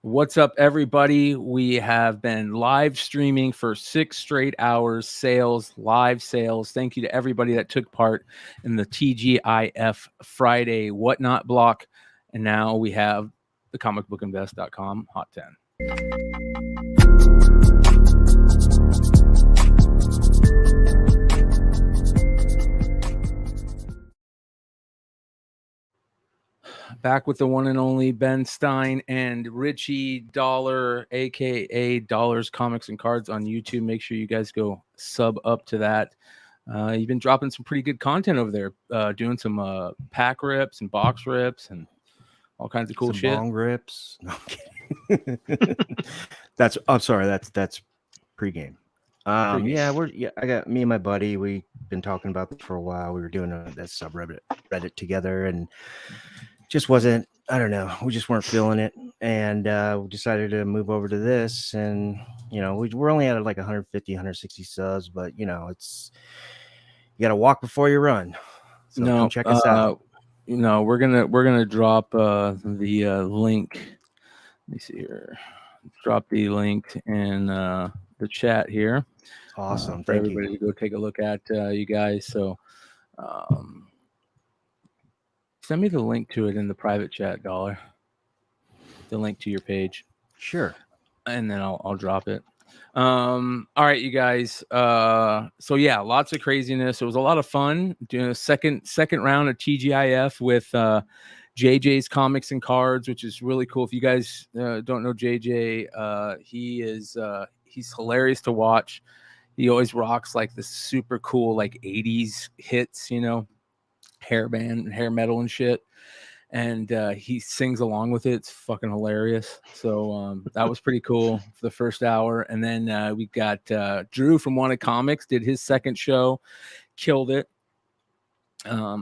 What's up, everybody? We have been live streaming for 6 straight hours, live sales. Thank you to everybody that took part in the TGIF Friday Whatnot block. And now we have the comicbookinvest.com Hot 10. Back with the one and only Ben Stein and Richie Dollar, aka Dollars Comics and Cards on YouTube. Make sure you guys go sub up to that. You've been dropping some pretty good content over there, doing some pack rips and box rips and all kinds of cool shit. Long rips. No, I'm kidding. I'm sorry. That's pregame. I got me and my buddy. We've been talking about this for a while. We were doing that subreddit together, and just wasn't. I don't know. We just weren't feeling it, and we decided to move over to this. And we're only at like 150, 160 subs, but it's you got to walk before you run. So come check us out. We're gonna drop the link. Let me see here. Drop the link in the chat here. Awesome. For everybody to go take a look at, you guys. So send me the link to it in the private chat, Dollar. The link to your page. Sure. And then I'll drop it. All right, you guys. So yeah, lots of craziness. It was a lot of fun doing a second round of TGIF with JJ's Comics and Cards, which is really cool. If you guys don't know JJ, he's hilarious to watch. He always rocks like the super cool like 80s hits, hairband, hair metal and shit. And he sings along with it. It's fucking hilarious. So that was pretty cool for the first hour. And then we got Drew from Wanted Comics did his second show, killed it.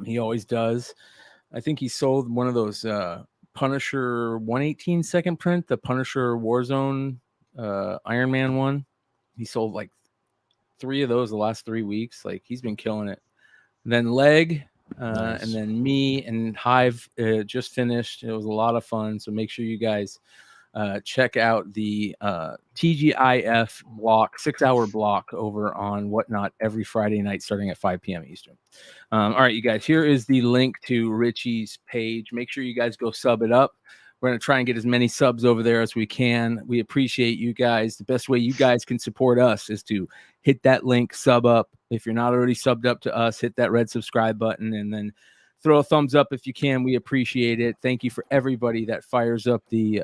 He always does. I think he sold one of those Punisher 118 second print, the Punisher Warzone Iron Man one. He sold like 3 of those the last 3 weeks. Like he's been killing it. And then Leg. Nice. And then me and Hive just finished. It was a lot of fun. So make sure you guys check out the TGIF block, 6-hour block over on Whatnot every Friday night starting at 5 p.m. Eastern. All right, you guys, here is the link to Richie's page. Make sure you guys go sub it up. We're going to try and get as many subs over there as we can. We appreciate you guys. The best way you guys can support us is to hit that link, sub up. If you're not already subbed up to us, hit that red subscribe button and then throw a thumbs up if you can. We appreciate it. Thank you for everybody that fires up the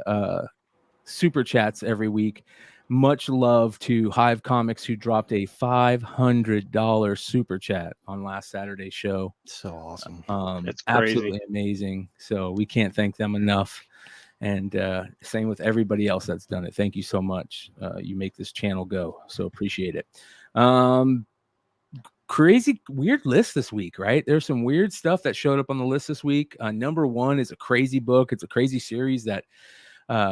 super chats every week. Much love to Hive Comics, who dropped a $500 super chat on last Saturday's show. So awesome. It's crazy. Absolutely amazing. So we can't thank them enough. And same with everybody else that's done it. Thank you so much. You make this channel go. So appreciate it. Crazy, weird list this week, right? There's some weird stuff that showed up on the list this week. Number 1 is a crazy book. It's a crazy series that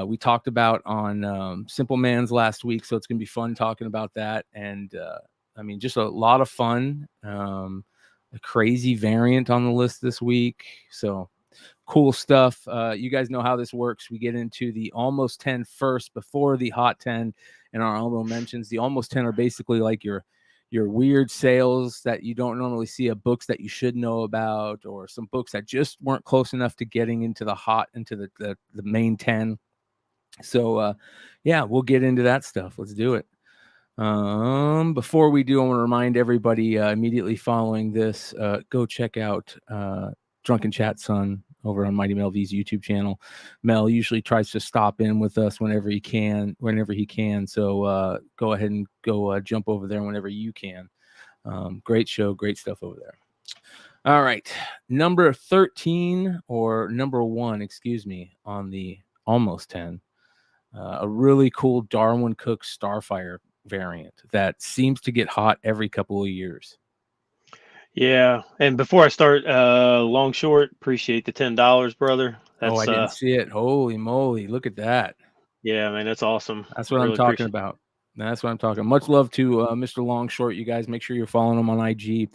we talked about on Simple Man's last week. So it's going to be fun talking about that. And just a lot of fun. A crazy variant on the list this week. So cool stuff. You guys know how this works. We get into the almost 10 first before the hot 10 and our honorable mentions. The almost 10 are basically like your weird sales that you don't normally see, of books that you should know about, or some books that just weren't close enough to getting into the main 10. So we'll get into that stuff. Let's do it. Before we do, I want to remind everybody immediately following this, go check out Drunken Chat Son over on Mighty Mel V's YouTube channel. Mel usually tries to stop in with us whenever he can. So go ahead and go jump over there whenever you can. Great show, great stuff over there. All right, number 13 or number 1, excuse me, on the almost 10. A really cool Darwin Cook Starfire variant that seems to get hot every couple of years. Yeah, and before I start, long short, appreciate the $10, brother. I didn't see it. Holy moly, look at that. Yeah, man, that's awesome. That's what I'm talking about. That's what I'm talking. Much love to Mr. Longshort. You guys make sure you're following him on IG.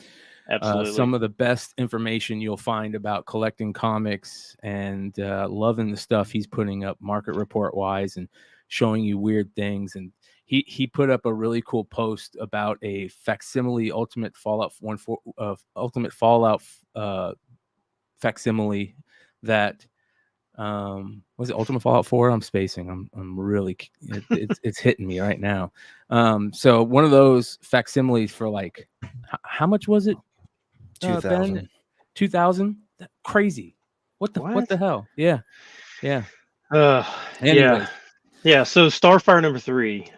Absolutely. Some of the best information you'll find about collecting comics and loving the stuff he's putting up market report wise and showing you weird things. And he put up a really cool post about a facsimile Ultimate Fallout facsimile that was it Ultimate Fallout 4? I'm spacing. I'm really it's hitting me right now. So one of those facsimiles for like how much was it? 2,000. 2,000? Crazy. What the hell? Yeah. Anyways. Yeah. So Starfire number 3.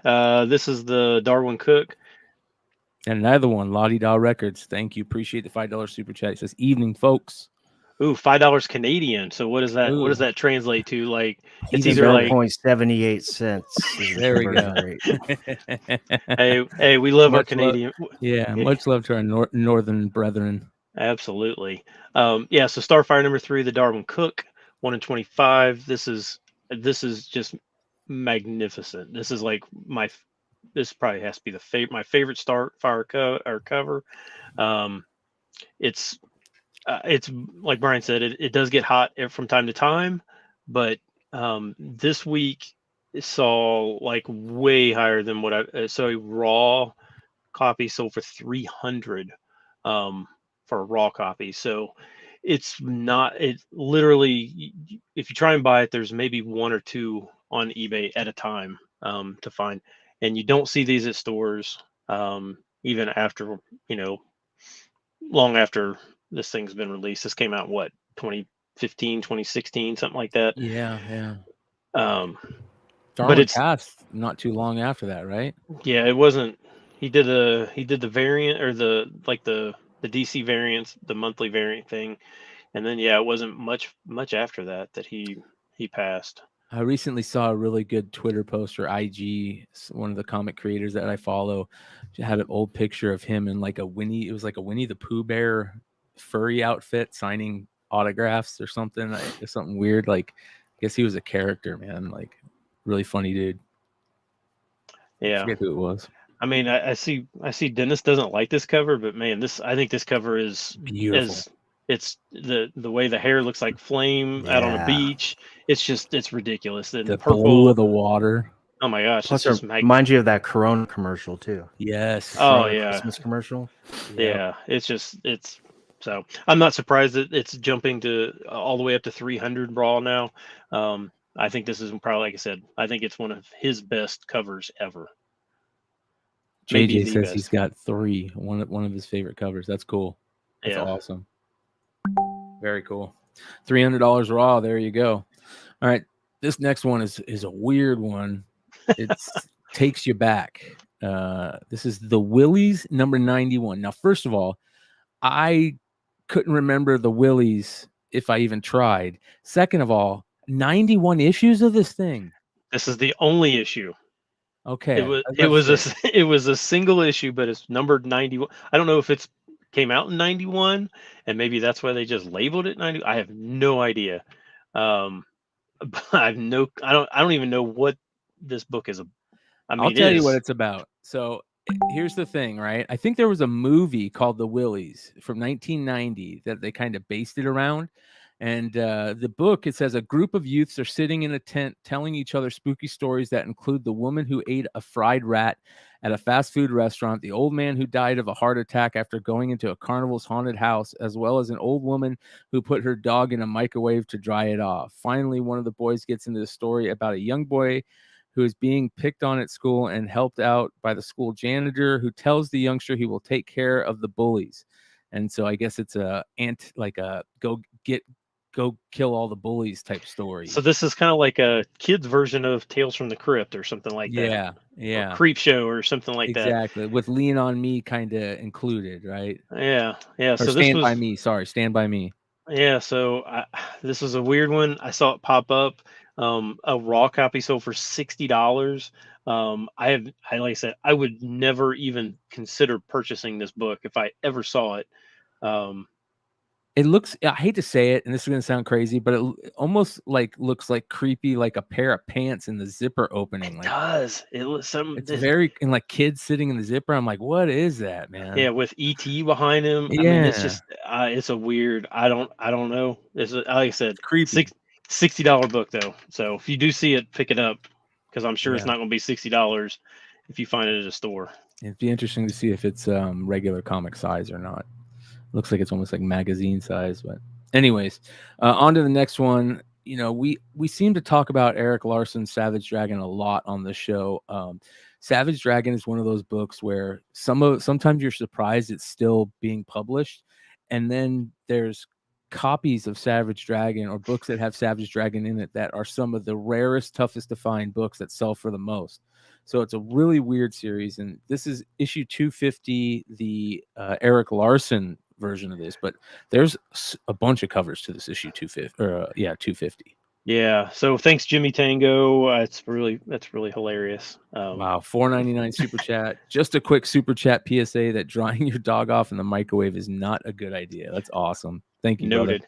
This is the Darwin Cook. And another one, Lottie Daw Records. Thank you. Appreciate the $5 super chat. It says evening, folks. Ooh, $5 Canadian. So what is that? Ooh. What does that translate to? Like it's either like 0.78. There we go. hey, we love our Canadian. Much love to our northern brethren. Absolutely. So Starfire number 3, the Darwin Cook, 1 in 25. This is just magnificent. This is like this probably has to be my favorite Starfire cover. It's like Brian said, it does get hot from time to time, but this week saw like way higher than what a raw copy sold for 300 for a raw copy. So it literally, if you try and buy it, there's maybe 1 or 2 on eBay at a time to find, and you don't see these at stores even after, long after this thing's been released. This came out 2015, 2016, something like that. Yeah. But it's passed not too long after that, right? Yeah, it wasn't. He did the variant, or the DC variants, the monthly variant thing, and then it wasn't much after that he passed. I recently saw a really good Twitter post or IG. One of the comic creators that I follow had an old picture of him in like a Winnie the Pooh bear furry outfit signing autographs or something. Something weird. Like, I guess he was a character, man. Like, really funny dude. Yeah, I forget who it was. I mean, I see Dennis doesn't like this cover, but man, I think this cover is beautiful. It's the way the hair looks like flame out on a beach. It's ridiculous. And the purple blue of the water. Oh my gosh! Plus, it reminds you of that Corona commercial too. Yes. Oh yeah. Christmas commercial. Yeah. It's so I'm not surprised that it's jumping to all the way up to 300 raw now. I think this is probably, like I said, I think it's one of his best covers ever. JJ says he's got 3. One of his favorite covers. That's cool. That's awesome. Very cool. $300 raw. There you go. All right. This next one is a weird one. It takes you back. This is the Willys number 91. Now, first of all, I couldn't remember the Willys if I even tried. Second of all, 91 issues of this thing. This is the only issue. Okay. It was a single issue, but it's numbered 91. I don't know if it's came out in 91 and maybe that's why they just labeled it 90. I have no idea. But I don't even know what this book is. I'll tell you what it's about. So here's the thing, right? I think there was a movie called The Willys from 1990 that they kind of based it around. And the book, it says a group of youths are sitting in a tent telling each other spooky stories that include the woman who ate a fried rat at a fast food restaurant, the old man who died of a heart attack after going into a carnival's haunted house, as well as an old woman who put her dog in a microwave to dry it off. Finally, one of the boys gets into the story about a young boy who is being picked on at school and helped out by the school janitor, who tells the youngster he will take care of the bullies. And so I guess it's a go kill all the bullies type story. So this is kind of like a kid's version of Tales from the Crypt or something like that. Yeah. Or Creep Show or something like that. Exactly. With Lean on Me kind of included, right? Yeah. Or so Stand By Me. Sorry, Stand By Me. Yeah. So this was a weird one. I saw it pop up. A raw copy sold for $60. Like I said, I would never even consider purchasing this book if I ever saw it. It looks, I hate to say it, and this is going to sound crazy, but it almost like looks like creepy, like a pair of pants in the zipper opening. It Like does. It was it's very, and like kids sitting in the zipper. I'm like, what is that, man? yeah, with ET behind him. I mean, it's Yeah. just it's a weird. I don't know. It's like I said, Creepy. $60 book though. So if you do see it, pick it up because I'm sure it's Yeah. not going to be $60 if you find it at a store. It'd be interesting to see if it's regular comic size or not. Looks like it's almost like magazine size, but anyways, on to the next one. You know, we seem to talk about Eric Larson's Savage Dragon a lot on the show. Savage Dragon is one of those books where sometimes you're surprised it's still being published, and then there's copies of Savage Dragon or books that have Savage Dragon in it that are some of the rarest, toughest to find books that sell for the most. So it's a really weird series, and this is issue 250, the Eric Larson version of this, but there's a bunch of covers to this issue 250 or 250. Yeah, so thanks Jimmy Tango. That's really hilarious. Wow, $4.99 super chat. Just a quick super chat PSA that drying your dog off in the microwave is not a good idea. That's awesome. Thank you, noted.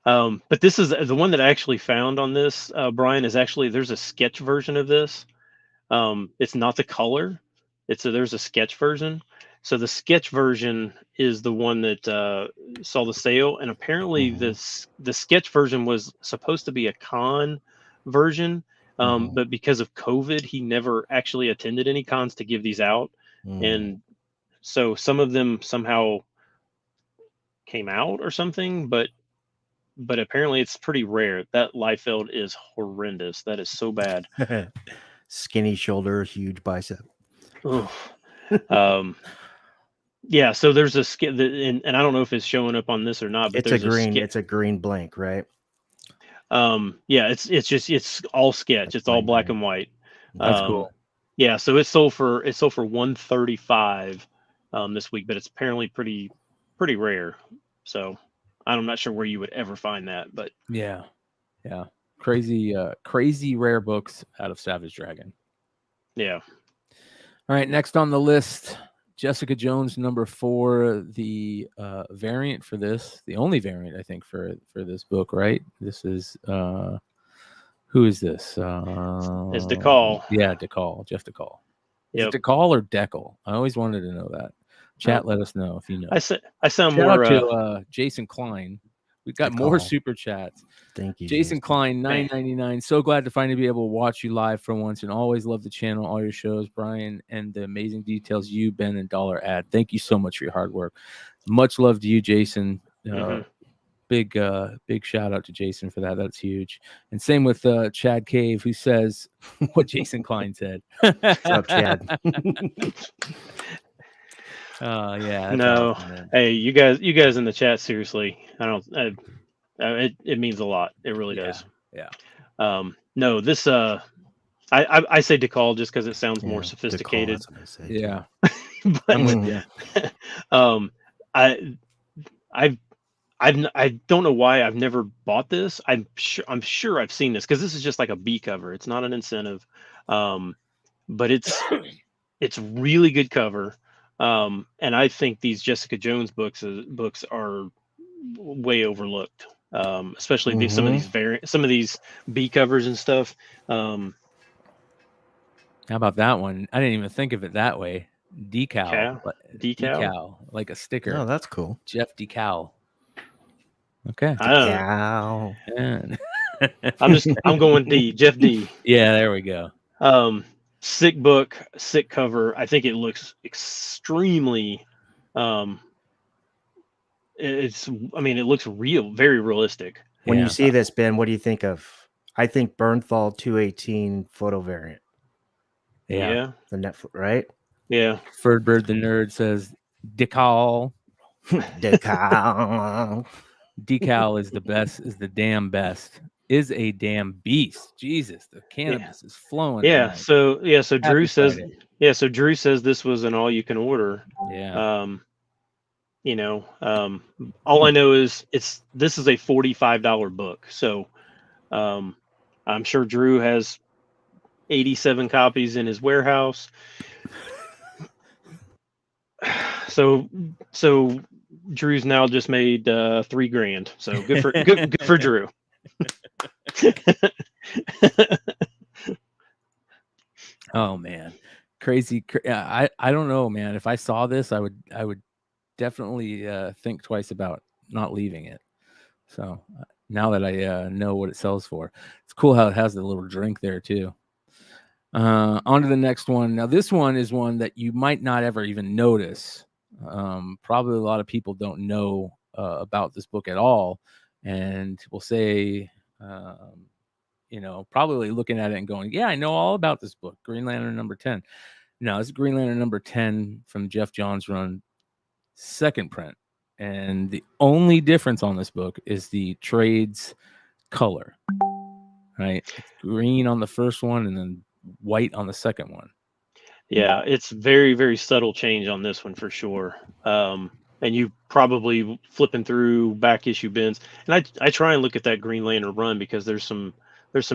brother. But this is the one that I actually found on this, Brian, is actually there's a sketch version of this. It's not the color. There's a sketch version. So the sketch version is the one that saw the sale, and apparently the sketch version was supposed to be a con version, but because of COVID, he never actually attended any cons to give these out, and so some of them somehow came out or something, but apparently it's pretty rare. That Liefeld is horrendous. That is so bad. Skinny shoulder, huge bicep. Yeah, so there's a skit, and I don't know if it's showing up on this or not, but it's a green blank, right? Yeah, it's all sketch. That's it's all black green. and white. That's cool. Yeah, so it sold for $135 this week, but it's apparently pretty rare. So I'm not sure where you would ever find that, but yeah, crazy rare books out of Savage Dragon. Yeah. All right, next on the list, Jessica Jones #4, the variant for this, the only variant I think for this book, right? This is who is this? It's DeCall. Yeah, DeCall, Jeff DeCall. Is Yep. it DeCall or Deckel? I always wanted to know that. Chat, let us know if you know. I sound Shout more out to Jason Klein. We've got more super chats. Thank you, Jason Klein, $9.99. So glad to finally be able to watch you live for once, and always love the channel, all your shows, Brian, and the amazing details you, Ben, and Dollar add. Thank you so much for your hard work. Much love to you, Jason. Big shout out to Jason for that. That's huge. And same with Chad Cave, who says what Jason Klein said. What's up, Chad? Yeah. No. Awesome, hey, you guys in the chat, seriously. It means a lot. It really does. Yeah. No, this I say DeCall just because it sounds more sophisticated. DeCall, that's what I say, yeah. But, I'm with you. I don't know why I've never bought this. I'm sure I've seen this because this is just like a B cover. It's not an incentive, but it's really good cover. And I think these Jessica Jones books are way overlooked, especially some of these B covers and stuff. How about that one? I didn't even think of it that way. Decal, like a sticker. Oh, that's cool. Jeff Decal. Okay. Decal. I'm going D. Jeff D. Yeah, there we go. Sick book, sick cover. I think it looks extremely. It looks very realistic. When you see this, Ben, what do you think of? I think Bernthal 218 photo variant. Yeah. The Netflix, right? Yeah. Ferdbird the nerd says Decal. Decal. Decal is the best. Is the damn best. Is a damn beast. Jesus, the cannabis is flowing. Yeah. So Drew says. Friday. Yeah. So Drew says this was an all you can order. Yeah. All I know is this is a $45 book. So, I'm sure Drew has 87 copies in his warehouse. So Drew's now just made $3,000. So good for Drew. Oh man, crazy! I don't know, man. If I saw this, I would definitely think twice about not leaving it. So now that I know what it sells for, it's cool how it has the little drink there too. On to the next one. Now this one is one that you might not ever even notice. Probably a lot of people don't know about this book at all, and will say, probably looking at it and going, yeah, I know all about this book, Green Lantern number 10. No, it's Green Lantern number 10 from Jeff Johns' run, second print. And the only difference on this book is the trade's color, right? It's green on the first one and then white on the second one. Yeah, it's very, very subtle change on this one for sure. And you probably flipping through back issue bins, and I try and look at that Green Lantern run because there's some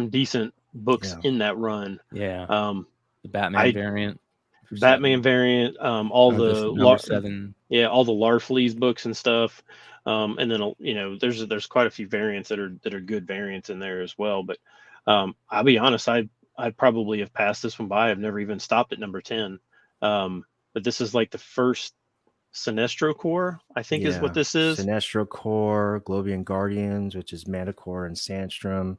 decent books in that run. Yeah. The Batman variant. variant, all the number 7. Yeah, all the Larfleeze books and stuff. And then there's quite a few variants that are good variants in there as well. But I'll be honest, I probably have passed this one by. I've never even stopped at number 10. But this is like the first Sinestro Corps, I think is what this is. Sinestro Corps, Globian Guardians, which is Manticore and Sandstorm.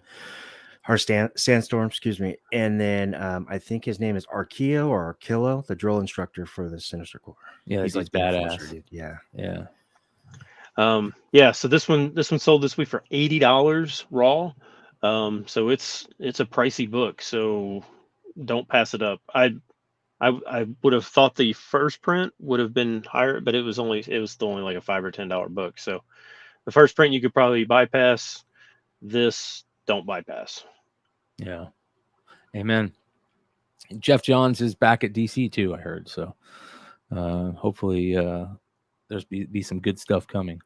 Sandstorm, excuse me. And then I think his name is Arkeo or Arkillo, the drill instructor for the Sinestro Corps. Yeah, he's like badass. Dude. Yeah. So this one sold this week for $80 raw. So it's a pricey book, so don't pass it up. I would have thought the first print would have been higher, but it was only like a $5 or $10 book. So the first print you could probably bypass. This don't bypass. Yeah. Amen. Jeff Johns is back at DC too, I heard. So hopefully there's be some good stuff coming.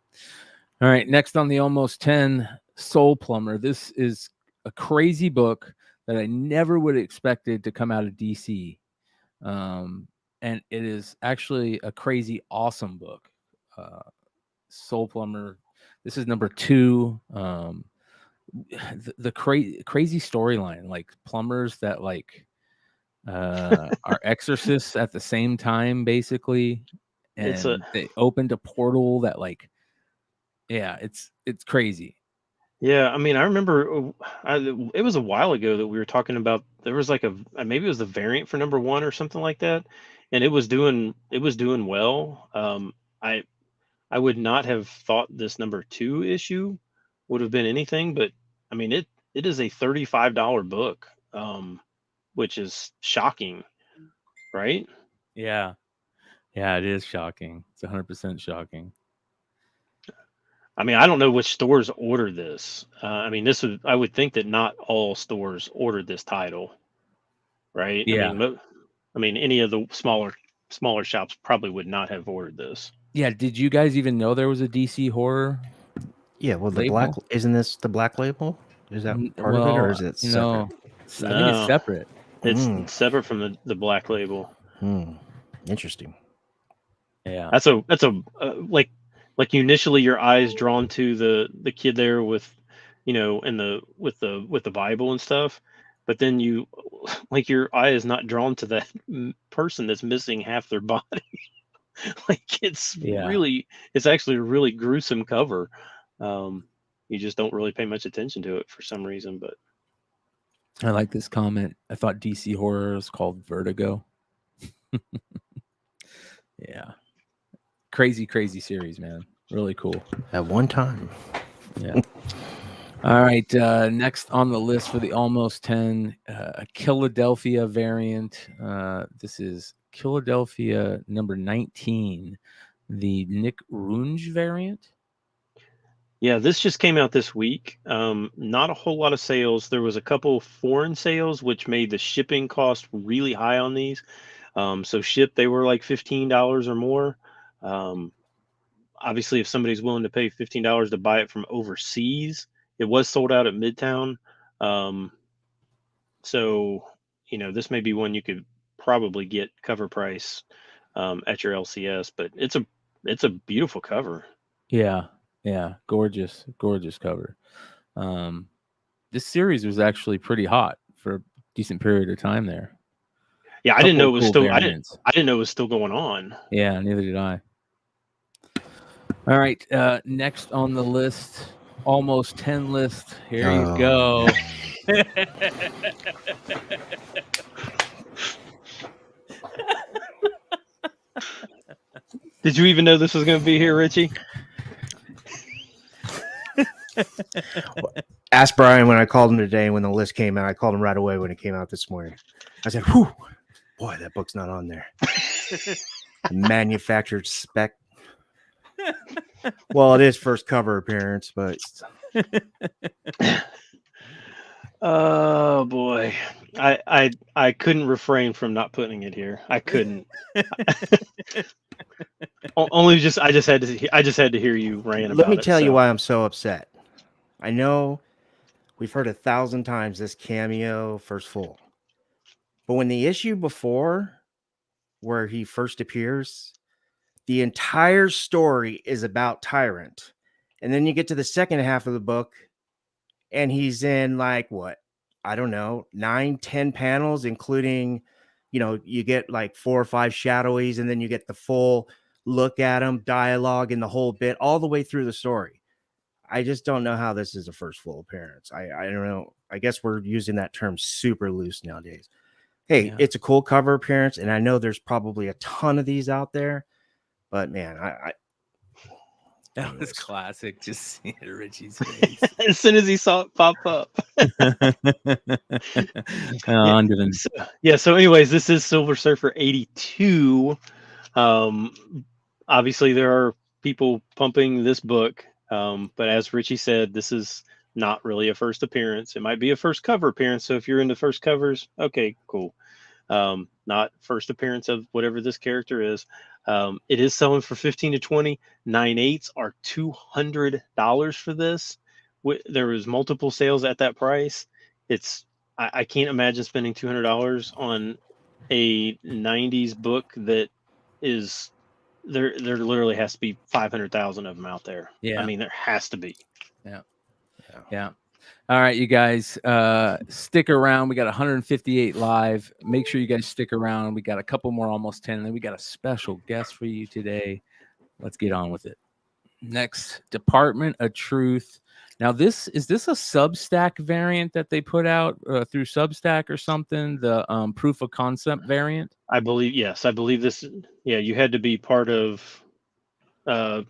All right, next on the Almost 10, Soul Plumber. This is a crazy book that I never would have expected to come out of DC. And it is actually a crazy awesome book. Soul Plumber. This is number 2. The crazy storyline, like plumbers that like are exorcists at the same time, basically, and they opened a portal that like, yeah, it's crazy. Yeah, I mean, I remember it was a while ago that we were talking about. There was like maybe it was the variant for number 1 or something like that, and it was doing well. I would not have thought this number 2 issue would have been anything, but I mean it is a $35 book, which is shocking, right? Yeah, it is shocking. It's 100% shocking. I mean, I don't know which stores order this. I mean, I would think that not all stores ordered this title, right? Yeah. I mean, any of the smaller shops probably would not have ordered this. Yeah. Did you guys even know there was a DC horror? Yeah. Well, isn't this the black label? Is that part of it, or is it separate? I think it's separate. It's separate from the black label. Interesting. Yeah. That's a like initially your eyes drawn to the kid there with, and with the Bible and stuff, but then you like your eye is not drawn to that person that's missing half their body. Like it's actually a really gruesome cover. You just don't really pay much attention to it for some reason, but I like this comment. I thought DC horror is called Vertigo. Yeah. Crazy series, man. Really cool. At one time. Yeah. All right. Next on the list for the Almost 10, a Killadelphia variant. This is Killadelphia number 19, the Nick Runge variant. Yeah, this just came out this week. Not a whole lot of sales. There was a couple foreign sales, which made the shipping cost really high on these. So they were like $15 or more. Obviously, if somebody's willing to pay $15 to buy it from overseas, it was sold out at Midtown. So, this may be one you could probably get cover price at your LCS, but it's it's a beautiful cover. Yeah, gorgeous cover. This series was actually pretty hot for a decent period of time there. Yeah, I didn't know it was still. Variants. I didn't know it was still going on. Yeah, neither did I. All right, next on the list, almost 10 list. Here you go. Did you even know this was going to be here, Richie? Ask Brian when I called him today when the list came out. I called him right away when it came out this morning. I said, "Whew, boy, that book's not on there." Manufactured spec. Well, it is first cover appearance, but oh boy, I couldn't refrain from not putting it here. I couldn't. I just had to hear you rant about it. Let me tell you why I'm so upset. I know we've heard 1,000 times this cameo first full, but when the issue before where he first appears, the entire story is about Tyrant, and then you get to the second half of the book and he's in like what, I don't know, 9-10 panels, including, you get like 4 or 5 shadowies, and then you get the full look at him, dialogue, and the whole bit all the way through the story. I just don't know how this is a first full appearance. I don't know. I guess we're using that term super loose nowadays. Hey, yeah. It's a cool cover appearance, and I know there's probably a ton of these out there, but man, that was classic. Just seeing Richie's face as soon as he saw it pop up. So anyways, this is Silver Surfer 82. Obviously there are people pumping this book, but as Richie said, this is not really a first appearance. It might be a first cover appearance, so if you're into first covers, okay, cool. Not first appearance of whatever this character is. It is selling for $15 to $20. 9/8 are $200 for this. There was multiple sales at that price. I can't imagine spending $200 on a 90s book that is there. There literally has to be 500,000 of them out there. Yeah, I mean, there has to be. Yeah. All right, you guys, stick around. We got 158 live. Make sure you guys stick around. We got a couple more, almost 10. And then we got a special guest for you today. Let's get on with it. Next, Department of Truth. Now, is this a Substack variant that they put out through Substack or something? The proof of concept variant? I believe, yes. I believe this. Yeah, you had to be part of Tynion's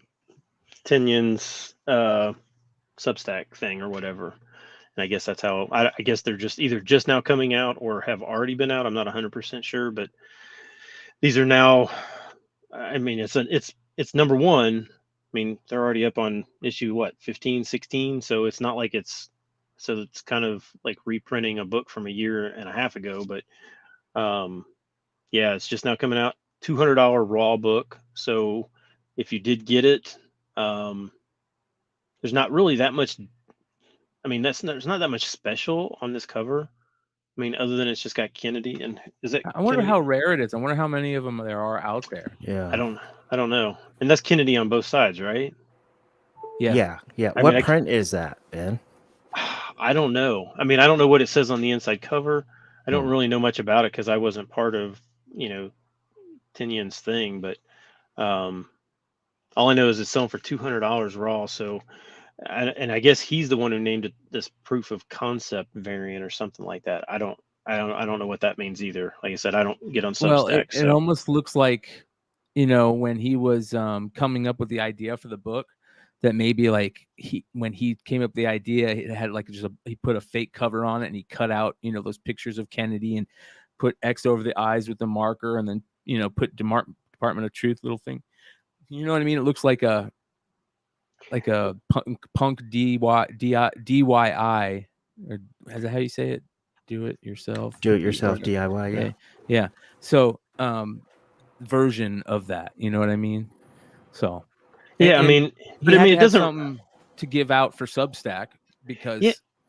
Substack thing or whatever. And I guess that's how, I guess they're just either just now coming out or have already been out. I'm not 100% sure, but these are now, I mean, it's number one. I mean, they're already up on issue, 15, 16. So it's not like it's kind of like reprinting a book from a year and a half ago, but yeah, it's just now coming out. $200 raw book. So if you did get it, there's not really that much. I mean, there's not that much special on this cover. I mean, other than it's just got Kennedy, and is it? I wonder how rare it is. I wonder how many of them there are out there. Yeah, I don't know. And that's Kennedy on both sides, right? Yeah. What print is that, Ben? I don't know. I mean, I don't know what it says on the inside cover. I don't really know much about it because I wasn't part of Tynion's thing. But all I know is it's selling for $200 raw. So. And I guess he's the one who named it this proof of concept variant or something like that. I don't know what that means either. Like I said, I don't get on Substack. Well, it almost looks like, when he was coming up with the idea for the book, that maybe like when he came up with the idea, it had like he put a fake cover on it and he cut out those pictures of Kennedy and put X over the eyes with the marker and then put Department of Truth little thing. You know what I mean? It looks like a punk DIY, or is that how you say it? Do it yourself DIY. Yeah. So version of that, you know what I mean? So yeah, I mean, but I mean, it doesn't something to give out for Substack because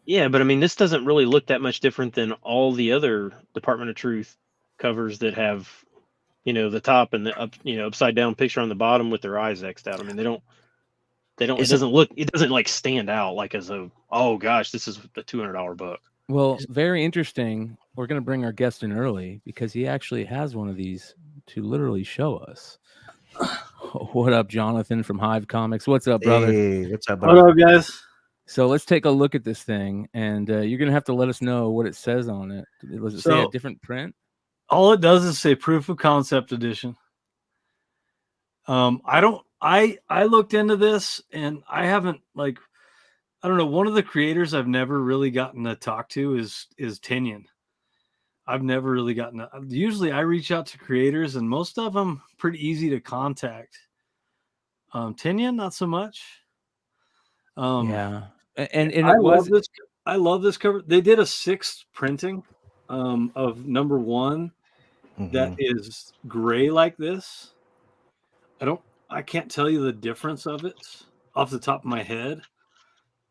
yeah, but I mean, this doesn't really look that much different than all the other Department of Truth covers that have the top and the up, upside down picture on the bottom with their eyes X'd out. I mean, they don't. It doesn't like stand out like as oh gosh, this is the $200 book. Well, very interesting. We're going to bring our guest in early because he actually has one of these to literally show us. What up, Jonathan from Hive Comics? What's up, brother? Hey, what's up, buddy? What up, guys? So let's take a look at this thing, and you're going to have to let us know what it says on it. Does it say a different print? All it does is say proof of concept edition. I looked into this and I haven't I don't know. One of the creators I've never really gotten to talk to is Tinian. I've never really gotten usually I reach out to creators and most of them pretty easy to contact. Tinian, not so much. Yeah. And I love this cover. They did a 6th printing of number 1 that is gray like this. I can't tell you the difference of it off the top of my head,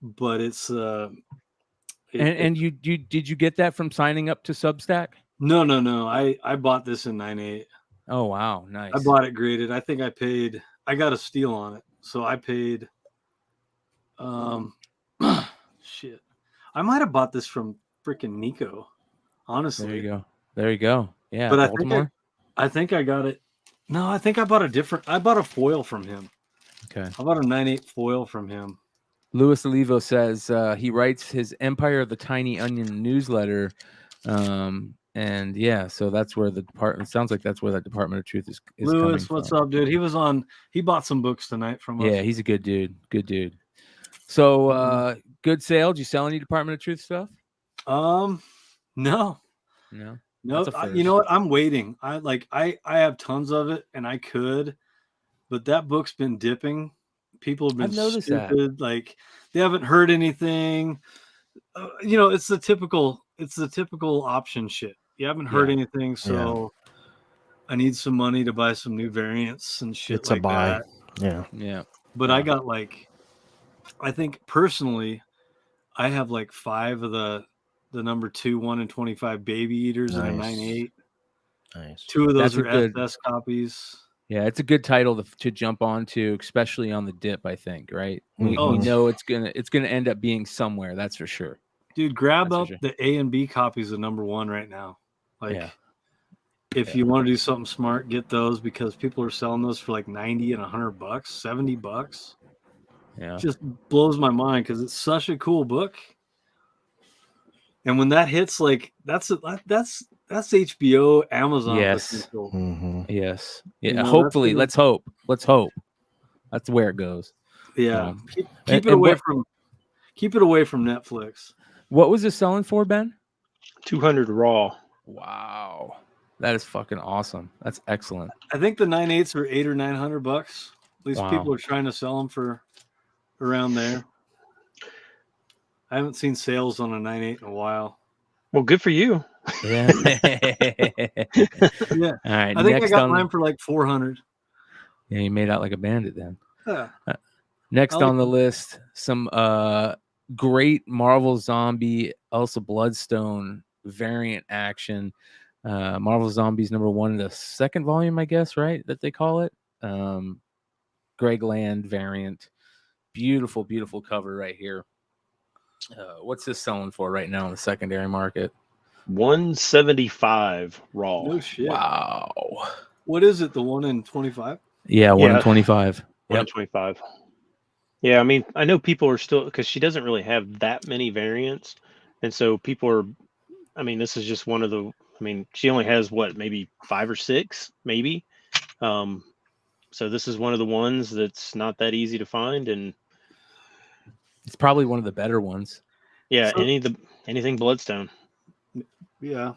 but it's did you get that from signing up to Substack? No. I bought this in 9.8. Oh wow, nice. I bought it graded. I think I got a steal on it. So I paid shit. I might have bought this from freaking Nico. Honestly. There you go. Yeah. But Baltimore? I think I got it. No, I think I bought a foil from him. Okay. I bought a 9.8 foil from him. Louis Olivo says he writes his Empire of the Tiny Onion newsletter. And yeah, so that's where the department sounds like that's where that Department of Truth is Louis, coming what's from. up, dude? He bought some books tonight from us. Yeah, he's a good dude. Good dude. So good sale. Did you sell any Department of Truth stuff? No. You know what? I'm waiting. I have tons of it and I could, but that book's been dipping. People have been stupid. That. They haven't heard anything. It's the typical option shit. You haven't heard anything, so I need some money to buy some new variants and shit. It's like a buy. That. Yeah. But I got I think personally, I have 5 of the number 2, 1 in 25 baby eaters and a 9.8. Nice. 2 of those are SS copies. Yeah, it's a good title to jump onto, especially on the dip. I think, right? We know it's gonna end up being somewhere. That's for sure. Dude, grab up the A and B copies of number 1 right now. If you want to do something smart, get those because people are selling those for $90 and $100, $70. Yeah, it just blows my mind because it's such a cool book. And when that hits, that's HBO, Amazon. Yes. Yes. Yeah. You know, hopefully, let's hope. That's where it goes. Yeah. Keep it away from Netflix. What was it selling for, Ben? 200 raw. Wow, that is fucking awesome. That's excellent. I think the 9.8s are $800 or $900. At least people are trying to sell them for around there. I haven't seen sales on a 9.8 in a while. Well, good for you. Yeah. Yeah. All right. I think I got mine for $400. Yeah, you made out like a bandit then. Yeah. Next on the list, some great Marvel Zombie Elsa Bloodstone variant action. Marvel Zombies number 1 in the 2nd volume, I guess, right? That they call it. Greg Land variant. Beautiful, beautiful cover right here. What's this selling for right now in the secondary market? $175 raw. No shit. Wow. What is it? The 1 in 25? Yeah, 1 in 25. 1 in 25. Yeah, I mean, I know people are still because she doesn't really have that many variants, and so people are. I mean, this is just one of the. I mean, she only has maybe 5 or 6, maybe. So this is one of the ones that's not that easy to find, and it's probably one of the better ones. Yeah, anything Bloodstone. Yeah,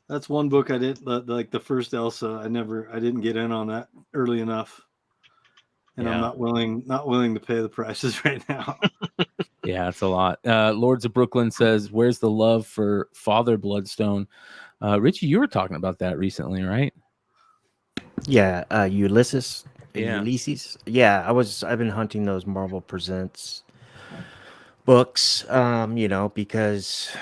that's one book I didn't the first Elsa. I didn't get in on that early enough, and I'm not willing to pay the prices right now. Yeah, it's a lot. Lords of Brooklyn says, "Where's the love for Father Bloodstone?" Richie, you were talking about that recently, right? Yeah, Ulysses. Yeah. Ulysses. Yeah, I've been hunting those Marvel Presents books, because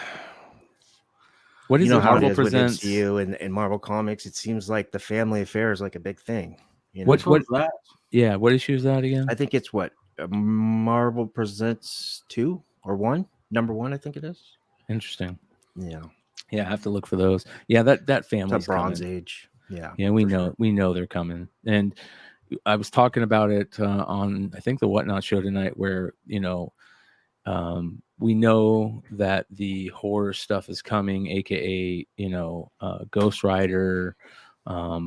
What is you know it? how Marvel it is presents with MCU and Marvel Comics. It seems like the family affair is like a big thing. You know? Which one's that? Yeah, what issue is that again? I think it's what Marvel Presents 2 or 1, number 1. I think it is. Interesting. Yeah, I have to look for those. Yeah, that family's it's a Bronze coming. Age. Yeah, we know they're coming. And I was talking about it on I think the Whatnot show tonight, where we know that the horror stuff is coming, aka Ghost Rider,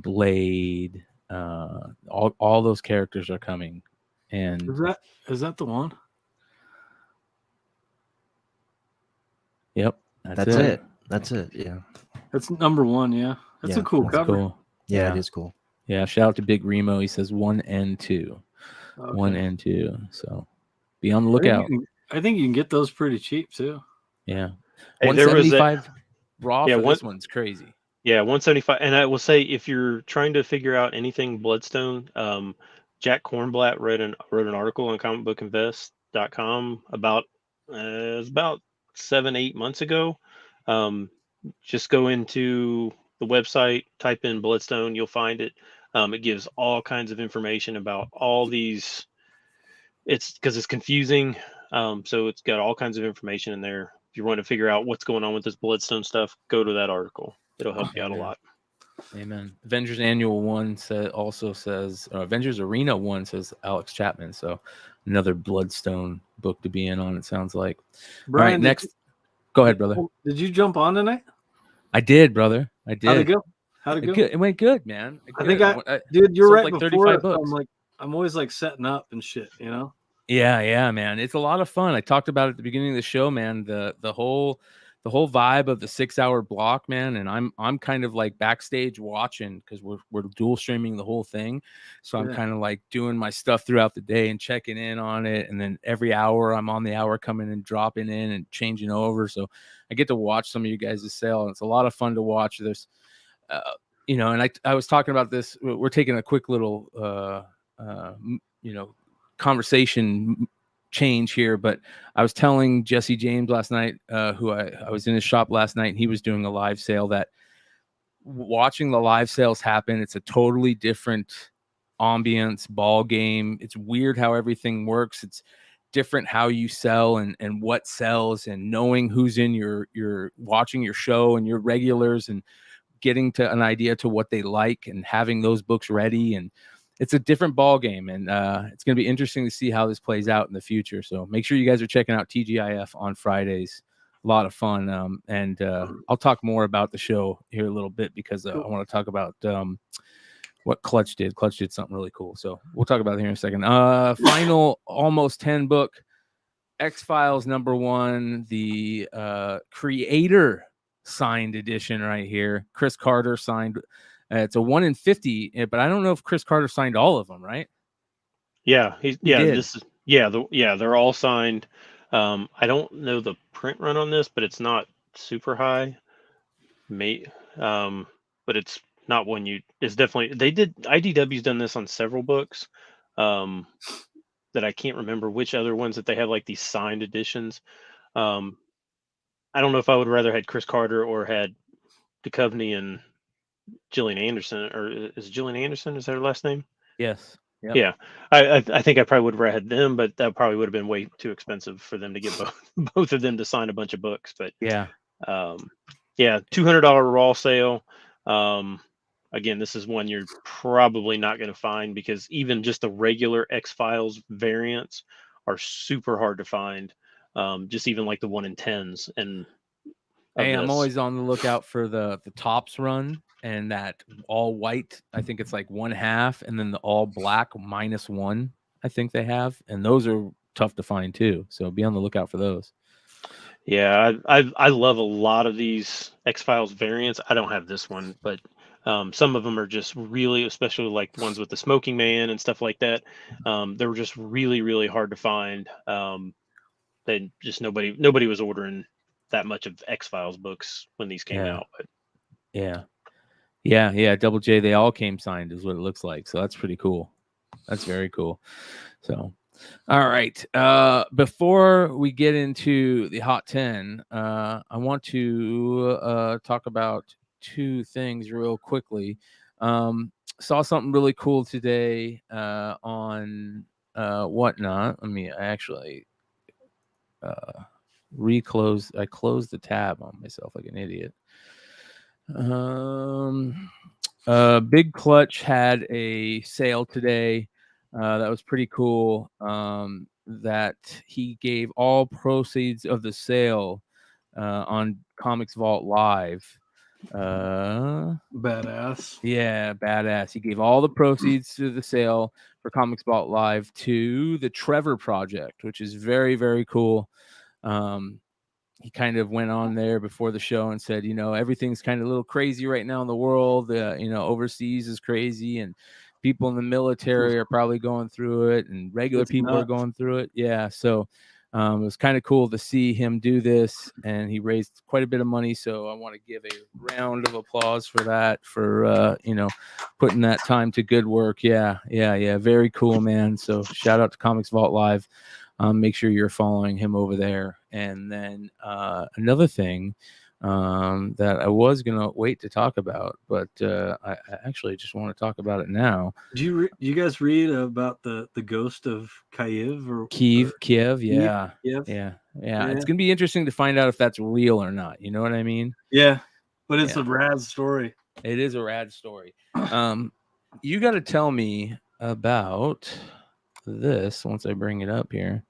Blade, all those characters are coming. And is that the one? Yep, that's it. That's it. Yeah, that's number 1. Yeah, that's a cool cover. Cool. Yeah, it is cool. Yeah, shout out to Big Remo. He says 1 and 2. Okay. 1 and 2. So be on the lookout. I think you can get those pretty cheap too. Yeah. Hey, there was 175 raw for this one's crazy. Yeah, 175. And I will say, if you're trying to figure out anything Bloodstone, Jack Kornblatt wrote an article on comicbookinvest.com about it was about 7-8 months ago. Just go into the website, type in Bloodstone, you'll find it. It gives all kinds of information about all these. It's because it's confusing. So it's got all kinds of information in there. If you want to figure out what's going on with this Bloodstone stuff, go to that article. It'll help you out a lot. Amen. Avengers Annual 1 says Avengers Arena 1 says Alex Chapman. So another Bloodstone book to be in on, it sounds like. Brian, all right, next. Go ahead, brother. Did you jump on tonight? I did, brother. I did. How'd it go? It went good, man. Dude, you're right. Like before 35 books. I'm always like setting up and shit, you know? Yeah, man. It's a lot of fun. I talked about it at the beginning of the show, man. The whole vibe of the 6-hour block, man. And I'm kind of like backstage watching, because we're dual streaming the whole thing. So I'm kind of like doing my stuff throughout the day and checking in on it. And then every hour I'm on the hour coming and dropping in and changing over. So I get to watch some of you guys' sale. And it's a lot of fun to watch this. And I was talking about this. We're taking a quick little conversation change here, but I was telling Jesse James last night, who I was in his shop last night, and he was doing a live sale, that watching the live sales happen, it's a totally different ambience, ball game. It's weird how everything works. It's different how you sell and what sells, and knowing who's in your watching your show and your regulars, and getting to an idea to what they like and having those books ready. And it's a different ball game, and it's going to be interesting to see how this plays out in the future. So make sure you guys are checking out TGIF on Fridays. A lot of fun. And I'll talk more about the show here a little bit, because I want to talk about what Clutch did. Clutch did something really cool. So we'll talk about it here in a second. Final almost 10 book XFiles #1, the creator signed edition right here. Chris Carter signed. It's a 1 in 50, but I don't know if Chris Carter signed all of them, right? Yeah, they're all signed. I don't know the print run on this, but it's not super high. But it's not one it's definitely, IDW's done this on several books. That I can't remember which other ones that they have like these signed editions. I don't know if I would rather had Chris Carter or had Duchovny and Gillian Anderson, or is Gillian Anderson, is that her last name? Yes. Yep. Yeah. I think I probably would have had them, but that probably would have been way too expensive for them to get both of them to sign a bunch of books. But $200 raw sale. Again, this is one you're probably not going to find, because even just the regular XFiles variants are super hard to find. Just even like the 1 in 10s. And hey, I'm always on the lookout for the tops run, and that all white. I think it's like 1/2, and then the all black -1. I think they have, and those are tough to find too. So be on the lookout for those. Yeah, I love a lot of these XFiles variants. I don't have this one, but some of them are just really, especially like ones with the Smoking Man and stuff like that. They were just really, really hard to find. Then just nobody was ordering that much of XFiles books when these came out. But yeah, Double J, they all came signed is what it looks like. So that's pretty cool. That's very cool. So All right. Before we get into the hot 10, I want to talk about two things real quickly. Saw something really cool today on Whatnot. I actually I closed the tab on myself like an idiot. Big Clutch had a sale today that was pretty cool. That he gave all proceeds of the sale on Comics Vault Live. Badass. Yeah, badass. He gave all the proceeds to the sale for Comics Vault Live to the Trevor Project, which is very, very cool. He kind of went on there before the show and said, everything's kind of a little crazy right now in the world. Overseas is crazy, and people in the military are probably going through it, and regular people are going through it. Yeah. So it was kind of cool to see him do this, and he raised quite a bit of money. So I want to give a round of applause for that, for, putting that time to good work. Yeah. Very cool, man. So shout out to Comics Vault Live. Make sure you're following him over there. And then another thing that I was going to wait to talk about, but I actually just want to talk about it now. Do you guys read about the ghost of Kiev? Kiev? Yeah. Yeah. It's going to be interesting to find out if that's real or not. You know what I mean? Yeah. But it's a rad story. It is a rad story. You got to tell me about this once I bring it up here.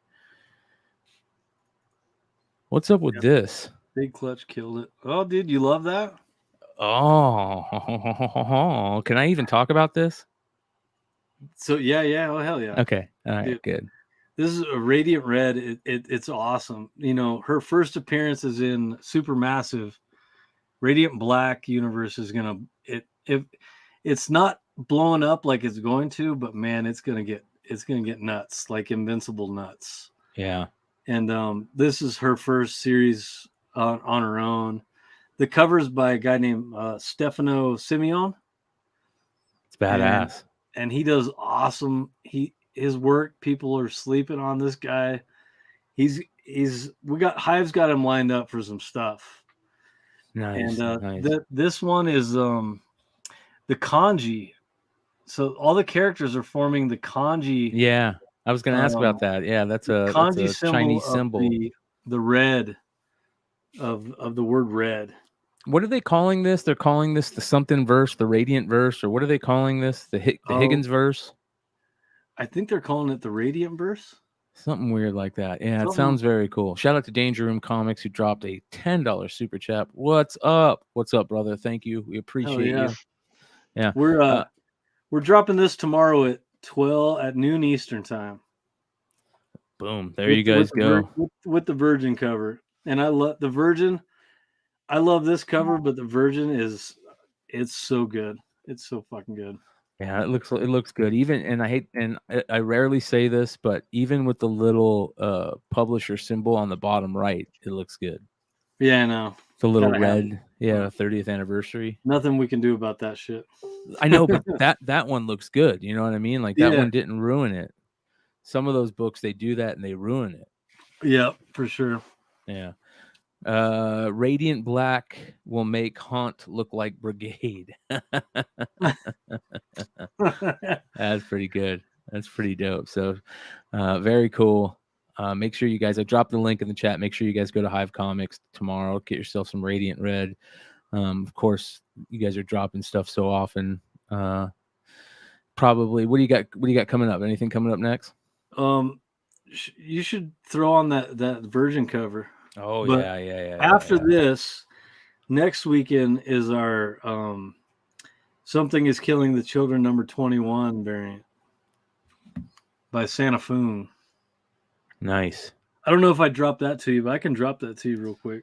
What's up with this? Big Clutch killed it. Oh, dude, you love that? Oh, can I even talk about this? So yeah. Oh, hell yeah. Okay. All right, dude, good. This is a Radiant Red. It's awesome. Her first appearance is in Supermassive. Radiant Black universe is gonna it's not blowing up like it's going to, but man, it's gonna get nuts, like Invincible nuts. Yeah. And this is her first series on her own. The cover's by a guy named Stefano Simeon. It's badass. And he does awesome. His work, people are sleeping on this guy. Hive's got him lined up for some stuff. Nice. And nice. This one is the kanji. So all the characters are forming the kanji. Yeah. I was going to ask about that. Yeah, that's a Chinese symbol. The red of the word red. What are they calling this? They're calling this the something verse, the Radiant verse, or what are they calling this? The Higgins verse? I think they're calling it the Radiant verse. Something weird like that. Yeah, it sounds very cool. Shout out to Danger Room Comics who dropped a $10 super chat. What's up? What's up, brother? Thank you. We appreciate you. Yeah. We're dropping this tomorrow at 12 at noon Eastern time. Boom. There you guys go. With the Virgin cover. And I love the Virgin. I love this cover, but the Virgin it's so good. It's so fucking good. Yeah, it looks good. I rarely say this, but even with the little publisher symbol on the bottom right, it looks good. Yeah, I know. The little red. Yeah, 30th anniversary. Nothing we can do about that shit. I know, but that one looks good. You know what I mean? Like that one didn't ruin it. Some of those books, they do that and they ruin it. Yeah, for sure. Yeah. Radiant Black will make Haunt look like Brigade. That's pretty good. That's pretty dope. So very cool. Make sure you guys, I dropped the link in the chat. Make sure you guys go to Hive Comics tomorrow. Get yourself some Radiant Red. Of course, you guys are dropping stuff so often. Probably. What do you got coming up? Anything coming up next? You should throw on that Virgin cover. Oh, but yeah. After this, next weekend is our Something is Killing the Children number 21 variant by Santa Foon. Nice. I don't know if I dropped that to you, but I can drop that to you real quick.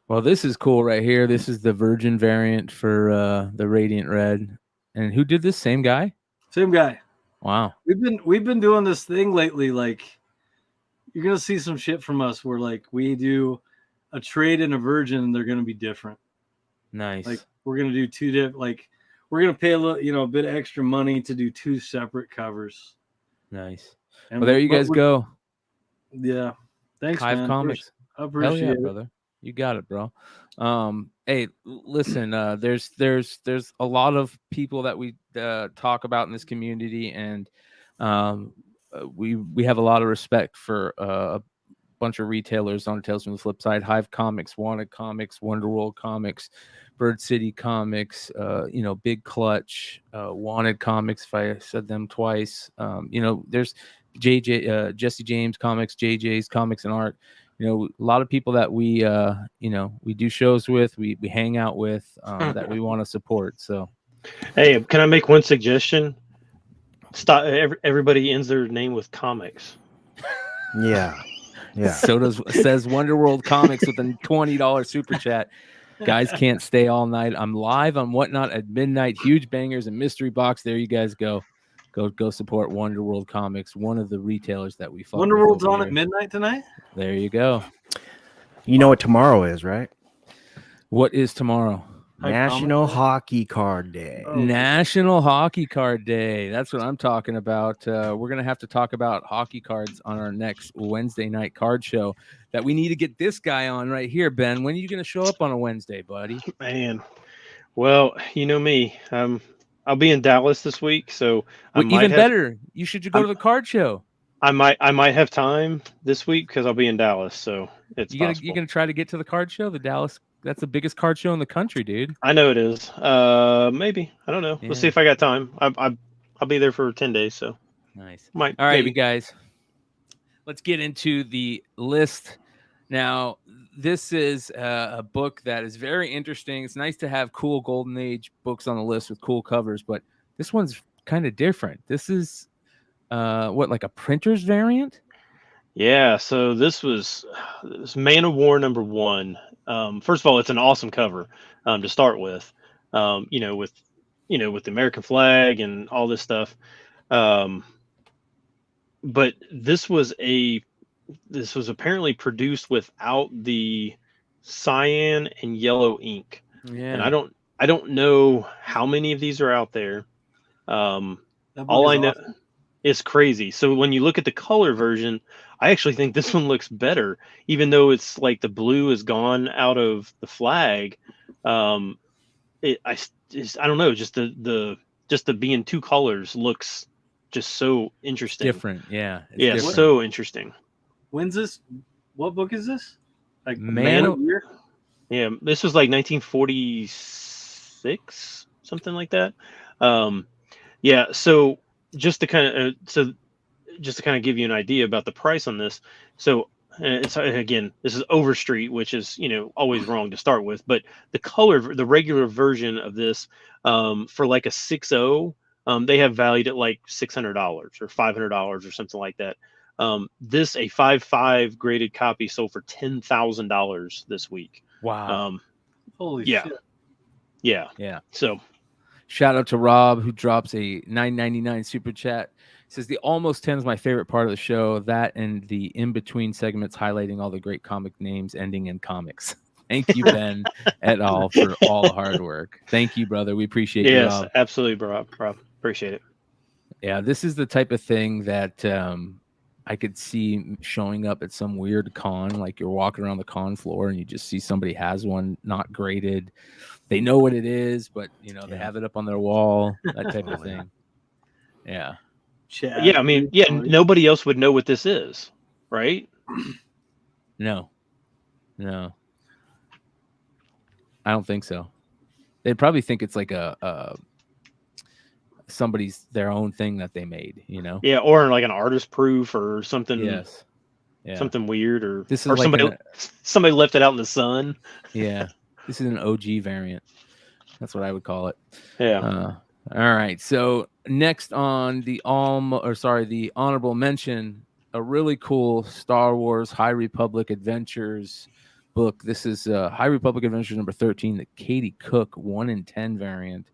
Well, this is cool right here. This is the Virgin variant for the Radiant Red. And who did this? Same guy? Same guy. Wow. We've been doing this thing lately. Like, you're gonna see some shit from us where like we do a trade and a Virgin, and they're gonna be different. Nice. Like we're gonna do two different. Like we're gonna pay a little, a bit of extra money to do two separate covers. Nice. Well, there you guys go. Yeah. Thanks, Hive man. Comics. I appreciate it, brother. You got it, bro. Hey, listen, there's a lot of people that we talk about in this community, and we have a lot of respect for a bunch of retailers on Tales from the Flip Side: Hive Comics, Wanted Comics, Wonderworld Comics, Bird City Comics, Big Clutch, Wanted Comics, if I said them twice. There's Jesse James Comics, JJ's Comics and Art. A lot of people that we do shows with, we hang out with, that we want to support. So, hey, can I make one suggestion? Stop. Everybody ends their name with comics. Yeah. Says Wonderworld Comics with a $20 super chat. Guys can't stay all night. I'm live on Whatnot at midnight. Huge bangers and mystery box. There you guys go. Go support Wonderworld Comics, one of the retailers that we follow. Wonderworld's on at midnight tonight? There you go. You know what tomorrow is, right? What is tomorrow? National Hockey Card Day. Oh. National Hockey Card Day. That's what I'm talking about. We're going to have to talk about hockey cards on our next Wednesday night card show that we need to get this guy on right here, Ben. When are you going to show up on a Wednesday, buddy? Man, well, you know me. I'll be in Dallas this week, so even better. You should go to the card show. I might have time this week because I'll be in Dallas, so it's possible. You're gonna try to get to the card show, the Dallas. That's the biggest card show in the country, dude. I know it is. Maybe, I don't know. Yeah. We'll see if I got time. I'll be there for 10 days, so nice. All right, you guys. Let's get into the list now. This is a book that is very interesting. It's nice to have cool Golden Age books on the list with cool covers, but this one's kind of different. This is like a printer's variant? Yeah, so this Man of War #1. First of all, it's an awesome cover to start with. With the American flag and all this stuff. But this was apparently produced without the cyan and yellow ink. Yeah. And I don't know how many of these are out there. All I know is crazy. So when you look at the color version, I actually think this one looks better, even though it's like the blue is gone out of the flag. I don't know, just the being two colors looks just so interesting. Different, yeah. Different. So interesting. When's this? What book is this? Like Man of War? Yeah, this was like 1946, something like that. Yeah. So just to kind of give you an idea about the price on this. So it's again, this is Overstreet, which is always wrong to start with. But the regular version of this, for like a 6.0, they have valued at like $600 or $500 or something like that. This a 5.5 graded copy sold for $10,000 this week. Wow. Holy shit. Yeah. So shout out to Rob, who drops a $9.99 super chat. Says the almost 10 is my favorite part of the show. That and the in-between segments highlighting all the great comic names ending in comics. Thank you, Ben et al. For all the hard work. Thank you, brother. We appreciate you, Rob. Yes, absolutely, Rob. Appreciate it. Yeah, this is the type of thing that I could see showing up at some weird con, like you're walking around the con floor and you just see somebody has one not graded. They know what it is, but they have it up on their wall, that type of thing. Yeah. Chad, yeah, I mean, nobody else would know what this is, right? No. I don't think so. They'd probably think it's like a somebody's their own thing that they made, Yeah, or like an artist proof or something. Yes. Yeah. Something weird, or this is somebody left it out in the sun. Yeah. This is an OG variant. That's what I would call it. Yeah. All right. So next on the honorable mention, a really cool Star Wars High Republic Adventures book. This is High Republic Adventures number 13, the Katie Cook 1 in 10 variant.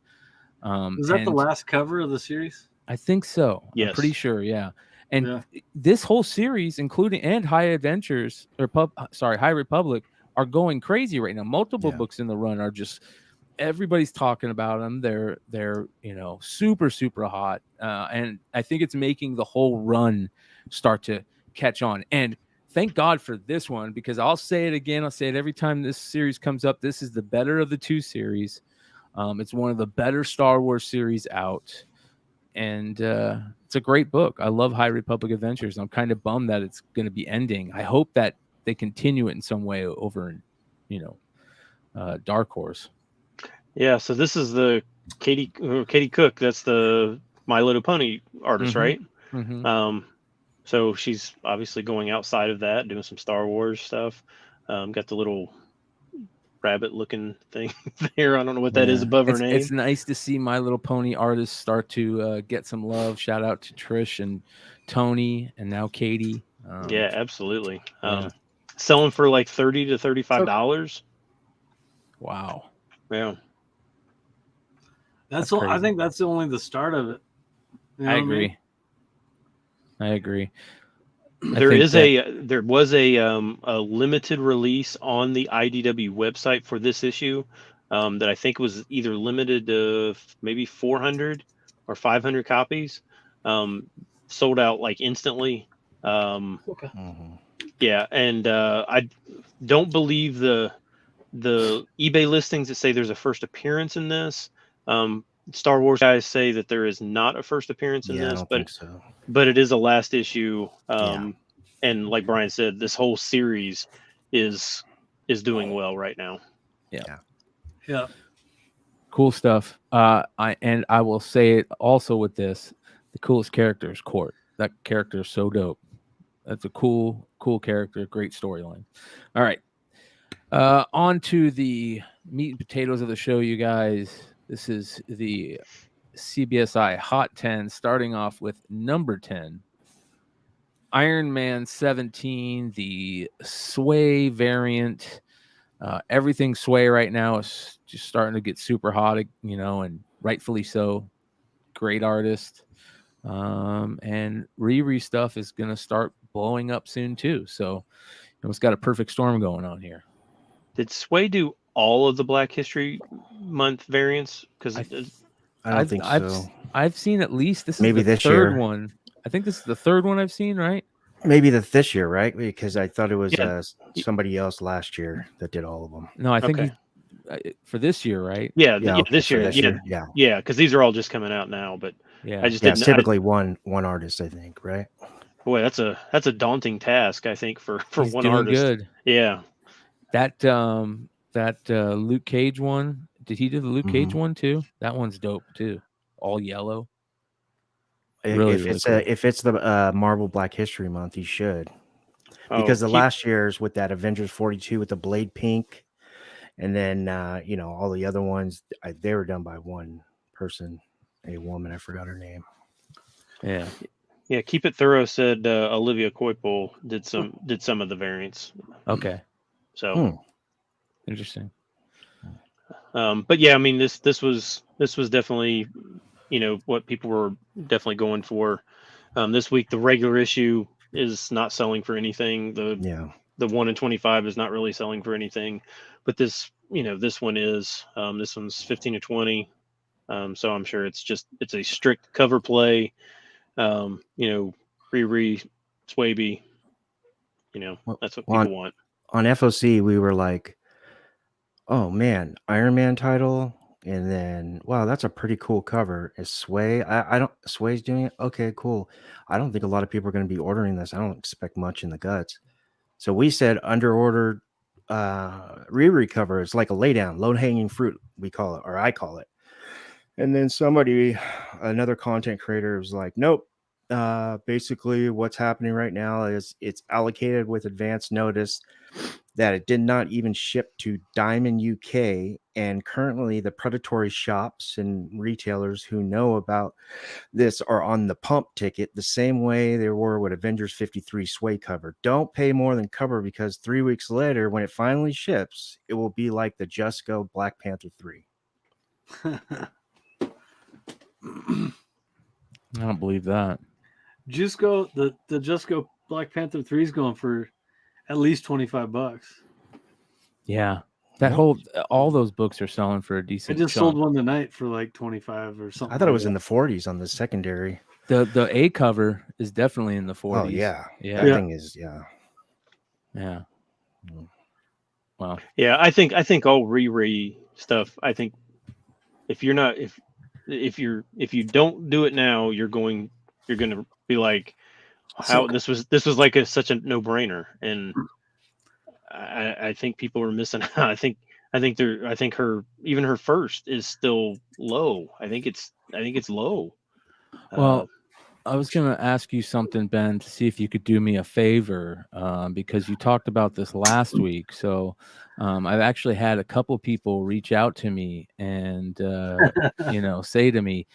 Is that the last cover of the series? I think so. Yes. I'm pretty sure. Yeah. And this whole series, including High Adventures High Republic, are going crazy right now. Multiple books in the run are just everybody's talking about them. They're super, super hot. And I think it's making the whole run start to catch on. And thank God for this one, because I'll say it again. I'll say it every time this series comes up. This is the better of the two series. It's one of the better Star Wars series out. And it's a great book. I love High Republic Adventures. I'm kind of bummed that it's going to be ending. I hope that they continue it in some way over in, Dark Horse. Yeah, so this is the Katie Cook. That's the My Little Pony artist, right? Mm-hmm. So she's obviously going outside of that, doing some Star Wars stuff. Got the little rabbit-looking thing there. I don't know what that is above her name. It's nice to see My Little Pony artists start to get some love. Shout out to Trish and Tony, and now Katie. Yeah, absolutely. Selling for like $30 to $35. Wow. Yeah. I think that's only the start of it. You know I agree. I agree. There was a limited release on the IDW website for this issue that I think was either limited to maybe 400 or 500 copies. Sold out like instantly. Okay. Yeah, and I don't believe the eBay listings that say there's a first appearance in this. Star Wars guys say that there is not a first appearance in this, I don't think so. But it is a last issue. And like Brian said, this whole series is doing well right now. Yeah. Cool stuff. I will say it also with this, the coolest character is Court. That character is so dope. That's a cool character, great storyline. All right. On to the meat and potatoes of the show, you guys. This is the CBSI Hot 10, starting off with number 10. Iron Man 17, the Sway variant. Everything Sway right now is just starting to get super hot, and rightfully so. Great artist. And Riri stuff is going to start blowing up soon too. So it's got a perfect storm going on here. Did Sway do all of the Black History Month variants? Because I don't think so. I've seen at least this maybe is the this third year. one. I think this is the third one I've seen, right? Maybe this year, right? Because I thought it was somebody else last year that did all of them. No, I think for this year, right? Yeah, this year. Yeah, because these are all just coming out now. But I just it's typically one artist, I think, right? Boy, that's a daunting task, I think, for He's one doing artist. Good. Yeah. That Luke Cage one. Did he do the Luke Cage one too? That one's dope too. All yellow. If it's the Marvel Black History Month, he should, because the last year's with that Avengers 42 with the blade pink, and then all the other ones they were done by one person, a woman. I forgot her name. Yeah. Keep It Thorough said Olivia Coipel did some of the variants. Okay. So interesting. But yeah, I mean this was definitely what people were definitely going for. This week the regular issue is not selling for anything. The 1 in 25 is not really selling for anything, but this one is. This one's 15 to 20. So I'm sure it's a strict cover play. Riri, Swaby. That's what people want. On FOC, we were like, oh man, Iron Man title. And then, wow, that's a pretty cool cover. Is Sway? Sway's doing it. Okay, cool. I don't think a lot of people are going to be ordering this. I don't expect much in the guts. So we said under ordered Riri cover. It's like a laydown, low hanging fruit. We call it, or I call it. And then another content creator was like, nope. Basically, what's happening right now is it's allocated with advance notice that it did not even ship to Diamond UK, and currently the predatory shops and retailers who know about this are on the pump ticket the same way they were with Avengers 53 Sway cover. Don't pay more than cover, because 3 weeks later when it finally ships, it will be like the Just Go Black Panther 3. I don't believe that. Just Go the Just Go Black Panther 3 is going for at least $25. Yeah. All those books are selling for a decent I just sold one tonight for like 25 or something. I thought it was in the 40s on the secondary. The A cover is definitely in the 40s. Oh yeah, yeah, that thing is yeah. Wow. Yeah, I think all Riri stuff. I think if you don't do it now, you're gonna be like, how this was like such a no brainer, and I think people are missing out. I think her first is still low. I think it's low. Well, I was going to ask you something, Ben, to see if you could do me a favor, because you talked about this last week. So I've actually had a couple people reach out to me and, say to me,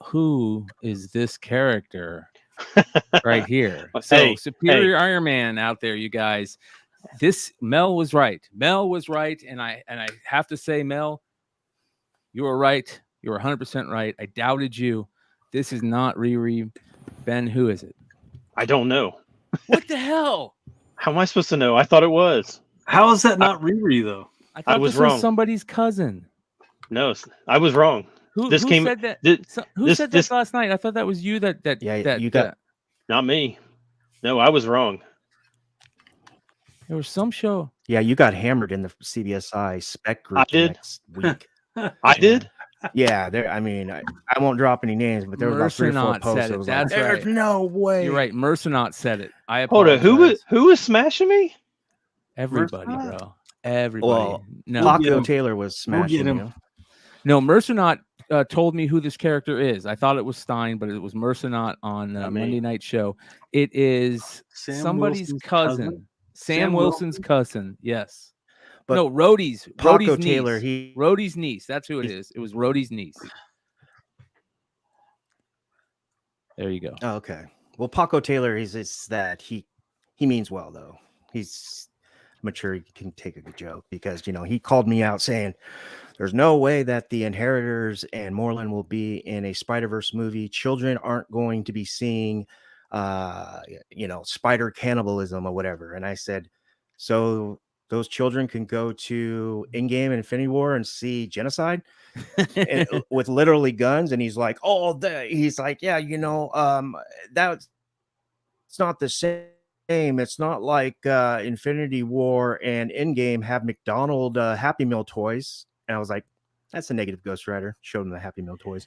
who is this character right here? So Superior Iron Man out there, you guys. Mel was right. And I have to say, Mel, you were right. You were 100% right. I doubted you. This is not Riri. Ben, who is it? I don't know. What the hell? How am I supposed to know? I thought it was. How is that not Riri though? I thought this was somebody's cousin. No, I was wrong. Who said that? Who said this last night? I thought that was you. You got. Not me. No, I was wrong. There was some show. Yeah, you got hammered in the CBSI spec group next week. I did. Yeah, there. I mean, I won't drop any names, but there were about 3 or 4 posts. That was That's like, there's no way. You're right. Mercenaut said it. I apologize. Hold on. Who was smashing me? Everybody, bro. Everybody. Well, no, Paco Taylor was smashing him. No, Mercenaut told me who this character is. I thought it was Stein, but it was Mercenaut on Monday Night Show. It is somebody's cousin. Sam Wilson's cousin. Yes. But no, Rhodey's Taylor, niece. Rhodey's niece. That's who it is. It was Rhodey's niece. There you go. Oh, okay. Well, Paco Taylor is that he means well though. He's mature. He can take a good joke because he called me out saying there's no way that the Inheritors and Moreland will be in a Spider-Verse movie. Children aren't going to be seeing spider cannibalism or whatever. And I said, so those children can go to Endgame and Infinity War and see genocide with literally guns. And he's like, he's like, yeah, that's it's not the same. It's not like Infinity War and Endgame have McDonald's Happy Meal toys. And I was like, that's a negative Ghost Rider. Showed him the Happy Meal toys.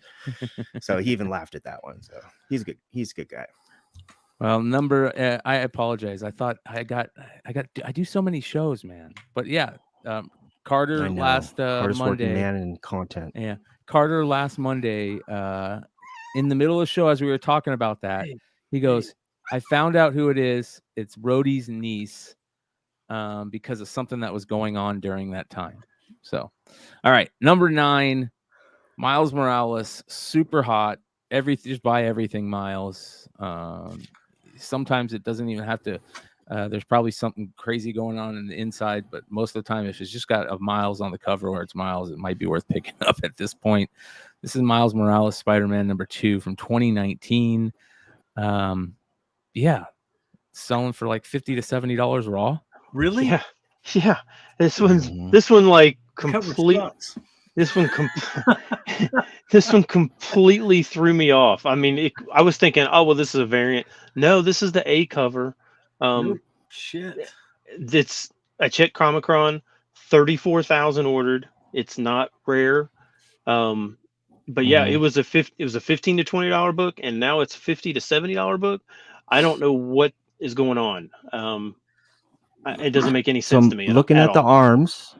So he even laughed at that one. So he's good. He's a good guy. Well, I apologize. I thought I do so many shows, man. But yeah, Carter last Monday. Man in content. Yeah, Carter last Monday. In the middle of the show, as we were talking about that, he goes, "I found out who it is. It's Rhodey's niece, because of something that was going on during that time." So, all right, number 9, Miles Morales, super hot. Just buy everything, Miles. Sometimes it doesn't even have to. There's probably something crazy going on in the inside, but most of the time, if it's just got a Miles on the cover or it's Miles, it might be worth picking up at this point. This is Miles Morales, Spider-Man number 2 from 2019. Yeah, selling for like $50 to $70 raw. Really? Yeah. This one like complete. This one completely threw me off. I mean, I was thinking, oh well, this is a variant. No, this is the A cover. Shit. I checked Comicron, 34,000 ordered. It's not rare. But yeah, it was a $15 to $20 book, and now it's $50 to $70 book. I don't know what is going on. It doesn't make any sense to me. Looking at the arms.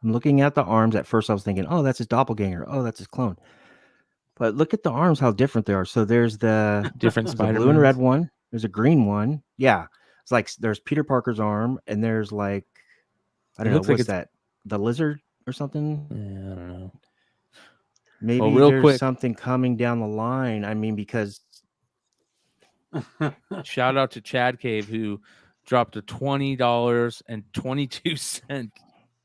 I'm looking at the arms. At first, I was thinking, "Oh, that's his doppelganger. Oh, that's his clone." But look at the arms, how different they are. So there's the different Spider-Man, blue and red one. There's a green one. Yeah, it's like there's Peter Parker's arm, and there's like I don't know what's that, the lizard or something. Yeah, I don't know. Maybe there's something coming down the line. I mean, because shout out to Chad Cave who dropped a $20.22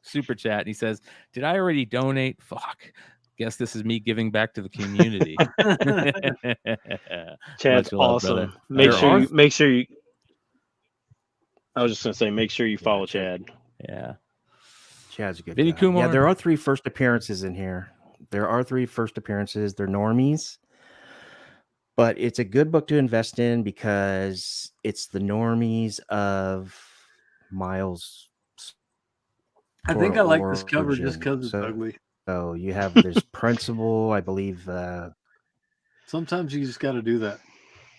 super chat. He says, "Did I already donate? Fuck. Guess this is me giving back to the community." Chad's awesome. Make sure you. I was just gonna say, make sure you follow Chad. Yeah, Chad's a good Vinny guy. Kumar. Yeah, there are 3 first appearances in here. They're normies. But it's a good book to invest in because it's the normies of Miles. I think I like this cover just because it's ugly. So you have this principal, I believe. Sometimes you just got to do that.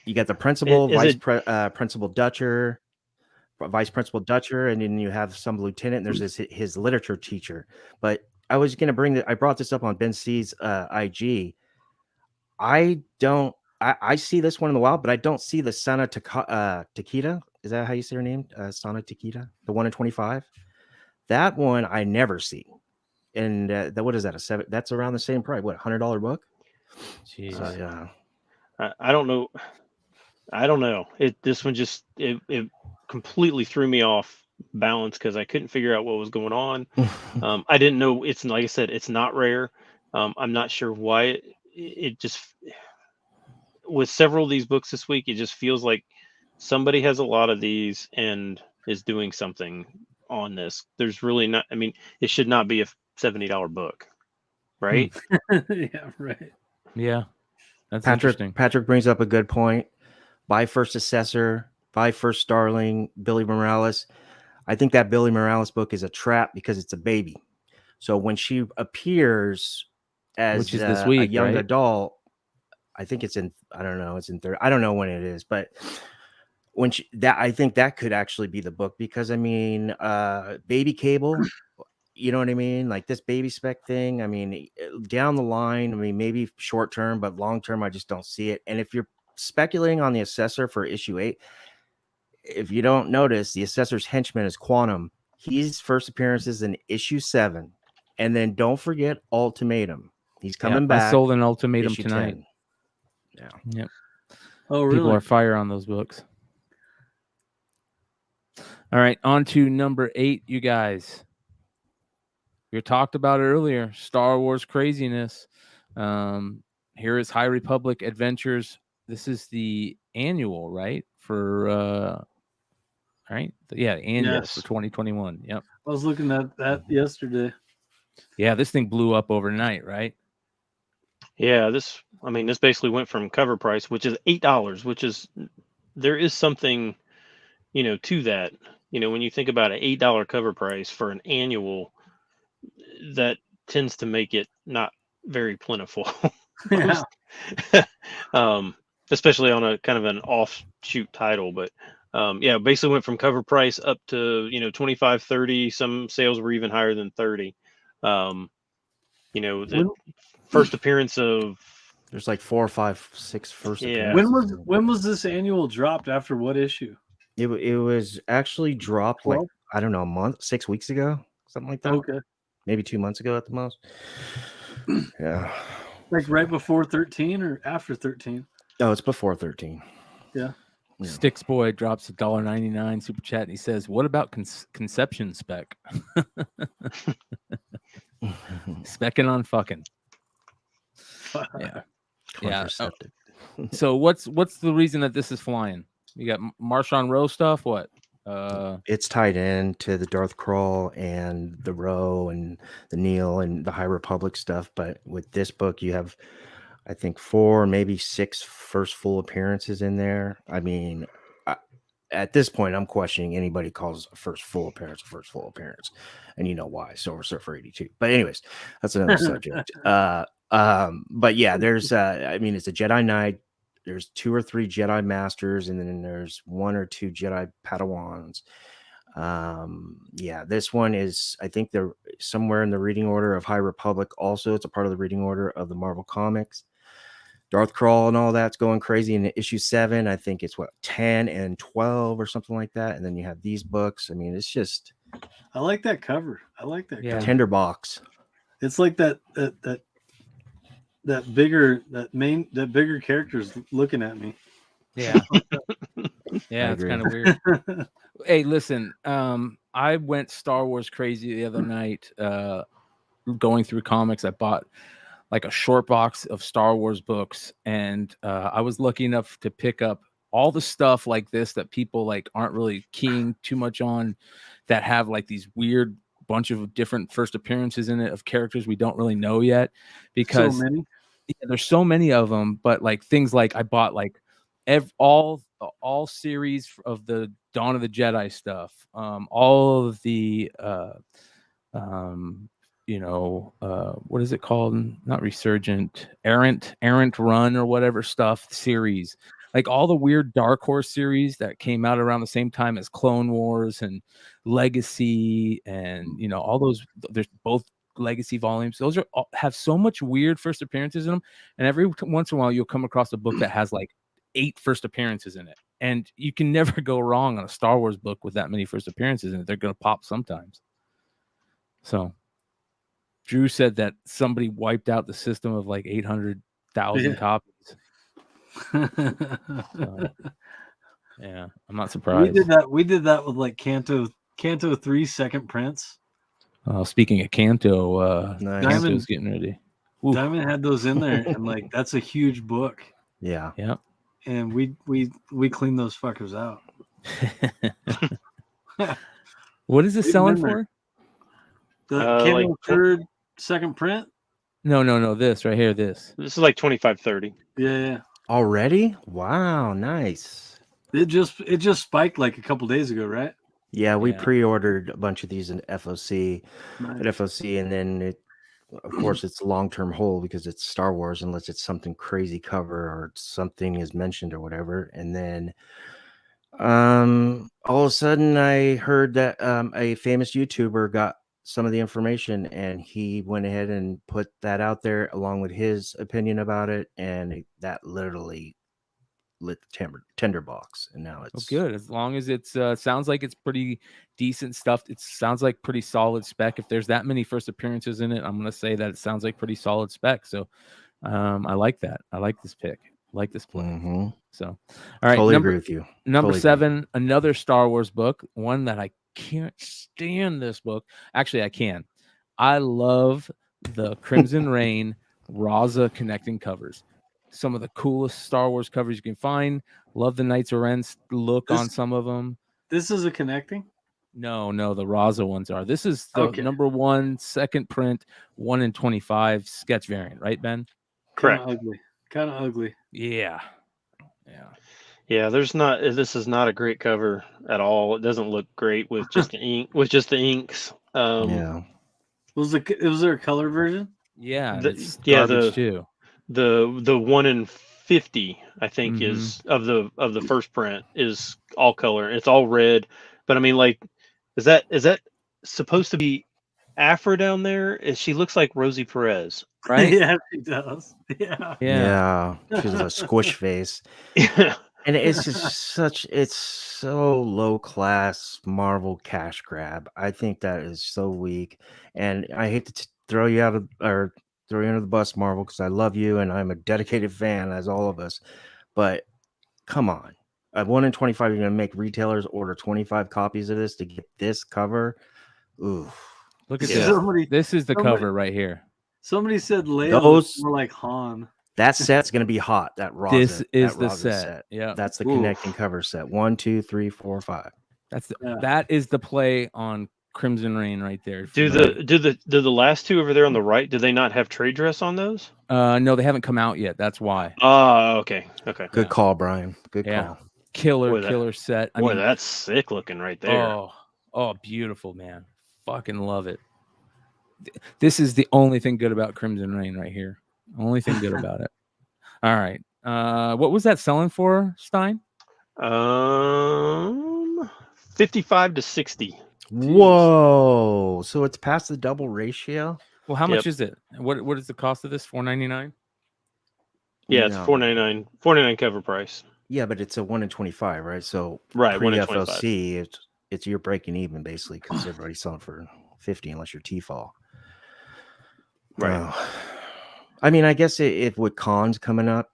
You got the principal, principal Dutcher, vice principal Dutcher, and then you have some lieutenant. And there's his literature teacher. But I was going to I brought this up on Ben C's IG. I see this one in the wild, but I don't see the Sana Takita. Is that how you say her name? Sana Takita, the 1 in 25. That one I never see. And what is that? That's around the same price. What, $100 book? Jeez. Yeah. I don't know. This one just it completely threw me off balance because I couldn't figure out what was going on. I didn't know. It's like I said, it's not rare. I'm not sure why it just, with several of these books this week, it just feels like somebody has a lot of these and is doing something on this. There's really not. I mean, it should not be a $70 book, right? Yeah, right. Yeah, that's interesting. Patrick brings up a good point. Buy first Assessor, buy first Starling, Billy Morales. I think that Billy Morales book is a trap because it's a baby. So when she appears as this week, a young right? adult, I think it's in, I don't know, it's in third. I don't know when it is, but when I think that could actually be the book because I mean, Baby Cable, you know what I mean? Like this baby spec thing. I mean, down the line, I mean, maybe short term, but long term, I just don't see it. And if you're speculating on the Assessor for issue 8, if you don't notice, the Assessor's henchman is Quantum. His first appearance is in issue 7. And then don't forget Ultimatum. He's coming back. I sold an Ultimatum tonight. 10. Yeah. Yep. Oh, really? People are fire on those books. All right, on to number 8, you guys. We talked about it earlier. Star Wars craziness. Here is High Republic Adventures. This is the annual, right? For right? Yeah, annual for 2021. Yep. I was looking at that yesterday. Yeah, this thing blew up overnight, right? Yeah, this basically went from cover price, which is $8, which is, there is something, to that. When you think about an $8 cover price for an annual, that tends to make it not very plentiful. Yeah. Especially on a kind of an offshoot title, but basically went from cover price up to 25, 30. Some sales were even higher than 30. The first appearance of, there's like 4 or 5, 6 first appearances. When was this annual dropped? After what issue? It was actually dropped 12? like, I don't know, a month, 6 weeks ago, something like that. Okay. Maybe 2 months ago at the most. Yeah. Like right before 13 or after 13? Oh, it's before 13. Yeah. Sticks Boy drops $1.99 super chat and he says, "What about conception spec?" Specking on fucking. Yeah. Contraceptive. So what's the reason that this is flying? You got Marshawn Rowe stuff? What? It's tied in to the Darth Crawl and the Rowe and the Neil and the High Republic stuff. But with this book, you have, I think, 4, maybe 6 first full appearances in there. I mean, at this point, I'm questioning anybody calls a first full appearance, and you know why. Silver Surfer 82. But anyways, that's another subject. But yeah, there's, I mean, it's a Jedi Knight. There's 2 or 3 Jedi Masters, and then there's 1 or 2 Jedi Padawans. Yeah, this one is, I think they're somewhere in the reading order of High Republic. Also, it's a part of the reading order of the Marvel Comics. Darth Crawl and all that's going crazy in issue 7. I think it's 10 and 12 or something like that. And then you have these books. I mean, it's just. I like that cover. Cover. Tinderbox. It's like that bigger character's looking at me. Yeah. Yeah, it's kind of weird. Hey, listen, I went Star Wars crazy the other night, going through comics. I bought like a short box of Star Wars books, and I was lucky enough to pick up all the stuff like this that people like aren't really keying too much on, that have like these weird bunch of different first appearances in it of characters we don't really know yet, because so many. there's so many of them, but like things like I bought like all series of the Dawn of the Jedi stuff, all of the what is it called? Not Resurgent, Errant Run or whatever stuff series. Like all the weird Dark Horse series that came out around the same time as Clone Wars and Legacy, and all those. There's both Legacy volumes. Those have so much weird first appearances in them, and every once in a while you'll come across a book that has like 8 first appearances in it, and you can never go wrong on a Star Wars book with that many first appearances in it. They're going to pop sometimes. So Drew said that somebody wiped out the system of like 800,000 copies. Yeah, I'm not surprised. We did that with like Canto 3 second prints. Speaking of Canto, nice. Canto's getting ready. Ooh. Diamond had those in there, and like that's a huge book. Yeah. And we cleaned those fuckers out. What is it selling for? The Canto third second print? No. This right here. This is like 25-30. Yeah. Already? Wow, nice. It just spiked like a couple days ago, right? Yeah, we pre-ordered a bunch of these in FOC, and then of course it's a long-term hold because it's Star Wars, unless it's something crazy cover or something is mentioned or whatever. And then all of a sudden I heard that a famous YouTuber got some of the information, and he went ahead and put that out there along with his opinion about it, and that literally lit the tender box. And now it's good. As long as it's sounds like it's pretty decent stuff. It sounds like pretty solid spec. If there's that many first appearances in it, I'm gonna say that it sounds like pretty solid spec. So I like that. I like this pick. I like this play. Mm-hmm. So all right, totally agree with you. Number 7, another Star Wars book, one that I can't stand. This book, actually I can. I love the Crimson Reign Raza connecting covers. Some of the coolest Star Wars covers you can find. Love the Knights of Ren look on some of them. This is a connecting? No, the Raza ones are. This is the number 1 second print 1 in 25 sketch variant, right, Ben? Correct. Kind of ugly. Yeah. This is not a great cover at all. It doesn't look great with just the ink. The inks. Was there a color version? Yeah. It's garbage too. The 1 in 50, I think, is of the first print is all color. It's all red, but I mean, like, is that supposed to be Afra down there? She looks like Rosie Perez, right? Yeah, she does. Yeah. She's a squish face. And it's just it's so low class Marvel cash grab. I think that is so weak, and I hate to throw you under the bus, Marvel, because I love you and I'm a dedicated fan, as all of us. But come on, at 1 in 25, you're gonna make retailers order 25 copies of this to get this cover. Ooh, look at this. This is the cover right here. Somebody said Leia were like Han. That set's gonna be hot. That Raza. This is the set. Yeah, that's the connecting cover set. 1, 2, 3, 4, 5. That is the play on Crimson Reign right there. Do the last 2 over there on the right? Do they not have trade dress on those? No, they haven't come out yet. That's why. Okay. Good call, Brian. Good call. Killer set. I mean, that's sick looking right there. Oh, beautiful, man. Fucking love it. This is the only thing good about Crimson Reign right here. Only thing good about it. All right. What was that selling for, Stein? 55 to 60. Whoa! So it's past the double ratio. Well, how much is it? What is the cost of this? $4.99. Yeah, it's $4.99. $4.99 cover price. Yeah, but it's a 1 in 25, right? So right, pre-FLC, it's you're breaking even basically because everybody's selling for 50 unless you're T-fall. Right. I mean, I guess if with cons coming up,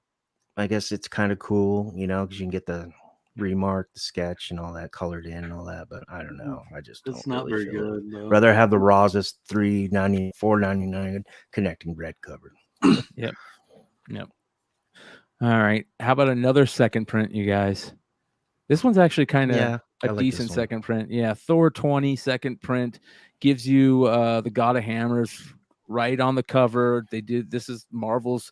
I guess it's kind of cool, because you can get the remark, the sketch, and all that colored in and all that. But I don't know. I just it's not really very good. No. Rather have the Razas $3.90, $4.99 connecting red covered. Yep. All right. How about another second print, you guys? This one's actually kind of a decent second print. Yeah, Thor 20 second print gives you the God of Hammers right on the cover. This is Marvel's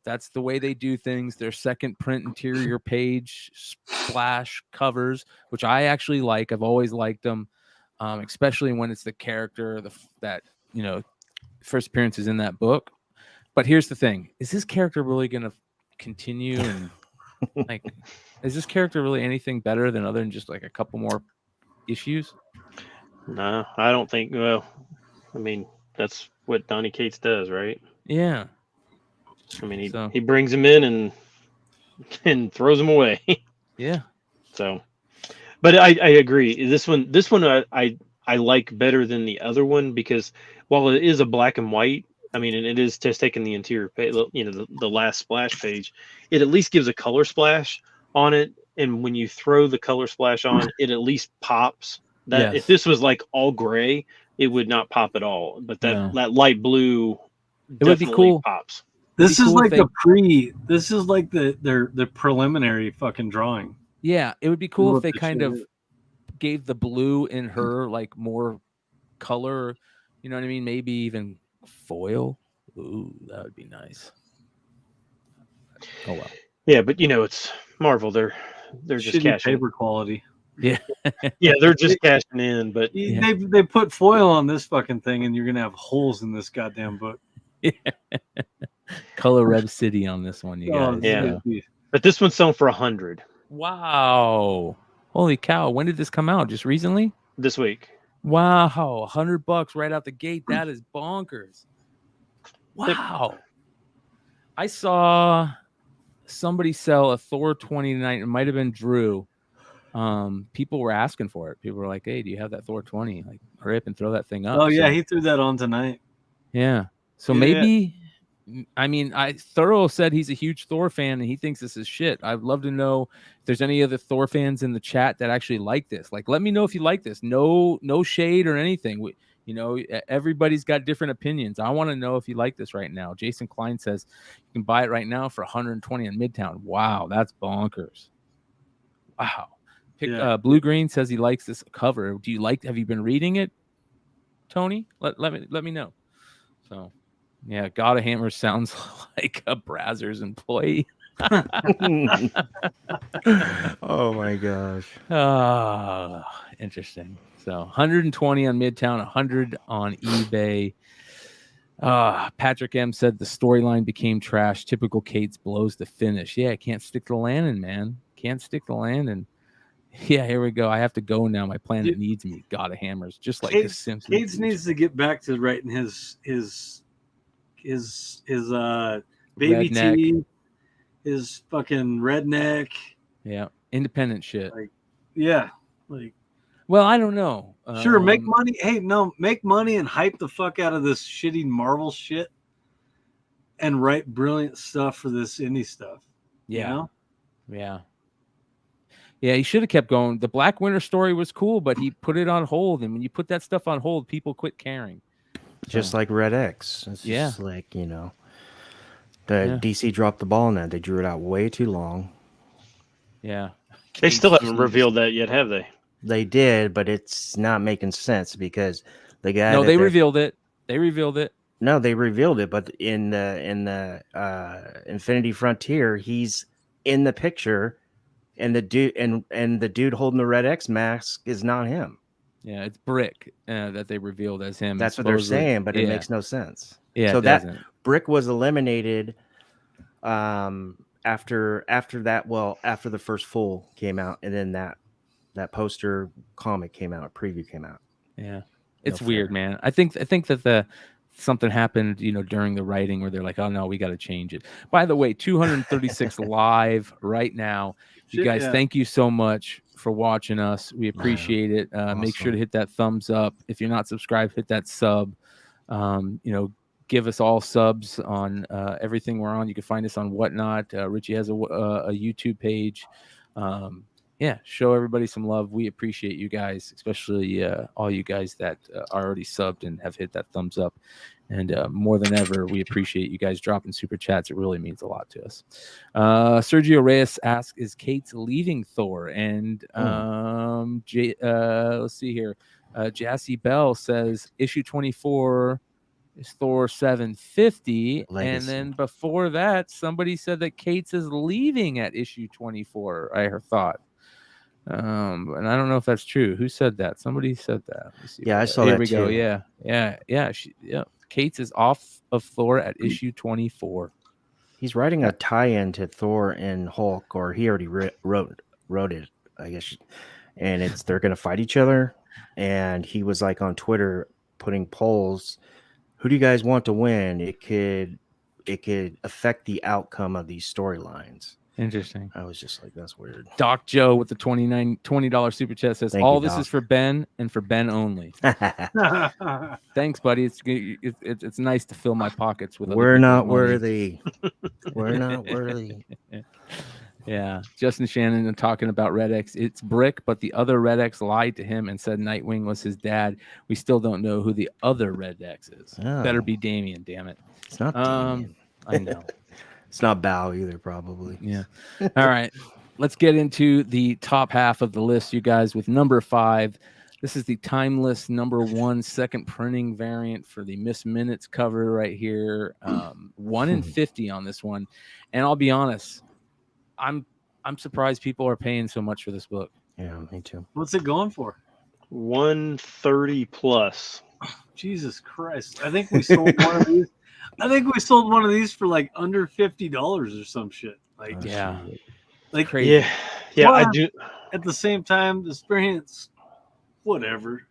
that's the way they do things. Their second print interior page splash covers, which I actually like. I've always liked them, especially when it's the character that first appearance is in that book. But here's the thing: is this character really going to continue? And is this character really anything better than other than just like a couple more issues? No, I don't think. Well, I mean, that's what Donny Cates does, right? Yeah. I mean, he brings him in and throws him away. Yeah. So, but I agree. This one I like better than the other one because while it is a black and white, I mean, and it is just taking the interior page, the last splash page, it at least gives a color splash on it. And when you throw the color splash on, it at least pops. That if this was like all gray, it would not pop at all. But that light blue, it would be cool. Pops. This is like This is like the preliminary fucking drawing. Yeah, it would be cool if they kind of gave the blue in her like more color. You know what I mean? Maybe even foil. Ooh, that would be nice. Oh well. Yeah, but it's Marvel. They're just cashing paper quality. Yeah. Yeah, they're just cashing in, but they put foil on this fucking thing, and you're gonna have holes in this goddamn book. Yeah. Color Rev City on this one, you guys. Yeah. But this one's selling for $100. Wow. Holy cow. When did this come out? Just recently? This week. Wow. $100 right out the gate. That is bonkers. Wow. I saw somebody sell a Thor 20 tonight. It might have been Drew. People were asking for it. People were like, hey, do you have that Thor 20? Like, hurry up and throw that thing up. Oh, yeah. He threw that on tonight. Yeah. So maybe, I mean, Thorough said he's a huge Thor fan and he thinks this is shit. I'd love to know if there's any other Thor fans in the chat that actually like this. Like, let me know if you like this. No shade or anything. Everybody's got different opinions. I want to know if you like this right now. Jason Klein says you can buy it right now for $120 in Midtown. Wow, that's bonkers. Wow. Blue Green says he likes this cover. Have you been reading it, Tony? Let me know. So, yeah, God of Hammers sounds like a Brazzers employee. Oh my gosh. Interesting. So 120 on Midtown, 100 on eBay. Patrick M said the storyline became trash. Typical Cates blows the finish. Yeah, can't stick the landing, man. Can't stick the landing. Yeah, here we go. I have to go now. My planet needs me. God of Hammers, just like the Simpsons. Cates needs to get back to writing his baby tea, his fucking redneck. Yeah, independent shit. Well, I don't know. Sure, make money. Hey, no, make money and hype the fuck out of this shitty Marvel shit, and write brilliant stuff for this indie stuff. Yeah, yeah. He should have kept going. The Black Winter story was cool, but he put it on hold. And when you put that stuff on hold, people quit caring. Just like Red X. It's just like, DC dropped the ball on that. They drew it out way too long. Yeah. They still haven't revealed that yet, have they? They did, but it's not making sense because the guy. No, they revealed it. They revealed it. No, they revealed it, but in the Infinity Frontier, he's in the picture, and the dude holding the Red X mask is not him. Yeah, it's Brick that they revealed as him. That's what they're saying, but it makes no sense. Yeah, so that Brick was eliminated after that. Well, after the first full came out, and then that poster comic came out, a preview came out. Yeah, it's weird, man. I think that something happened, during the writing where they're like, oh no, we got to change it. By the way, 236 live right now. You guys, thank you so much for watching us. We appreciate it. Awesome. Make sure to hit that thumbs up. If you're not subscribed, hit that sub. Give us all subs on everything we're on. You can find us on Whatnot. Richie has a YouTube page. Show everybody some love. We appreciate you guys, especially all you guys that are already subbed and have hit that thumbs up. And more than ever, we appreciate you guys dropping super chats. It really means a lot to us. Sergio Reyes asks, is Cates leaving Thor? And let's see here. Jassy Bell says issue 24 is Thor 750. Legacy. And then before that, somebody said that Cates is leaving at issue 24, I thought. And I don't know if that's true. Who said that? Somebody said that. Let me see. Yeah, I saw Here that we go. too. Yeah. Cates is off of Thor at issue 24. He's writing a tie-in to Thor and Hulk, or he already wrote it, I guess. And they're going to fight each other. And he was like on Twitter putting polls. Who do you guys want to win? It could affect the outcome of these storylines. Interesting. I was just like, that's weird. Doc Joe with the $20 super chat says, Thank all you, this Doc. is for Ben and for Ben only. Thanks, buddy. It's nice to fill my pockets with. We're not worthy. We're not worthy. Yeah. Justin Shannon talking about Red X. It's Brick, but the other Red X lied to him and said Nightwing was his dad. We still don't know who the other Red X is. Oh. Better be Damien, damn it. It's not Damien. I know. It's not Bao either, probably. Yeah. All right. Let's get into the top half of the list, you guys, with number 5. This is the timeless number 1 second printing variant for the Miss Minutes cover right here. 1 in 50 on this one. And I'll be honest, I'm surprised people are paying so much for this book. Yeah, me too. What's it going for? 130 plus. Jesus Christ. I think we sold one of these. I think we sold one of these for like under $50 or some shit. Like, Yeah. like Crazy. Yeah, Well, I do. At the same time, the experience, whatever.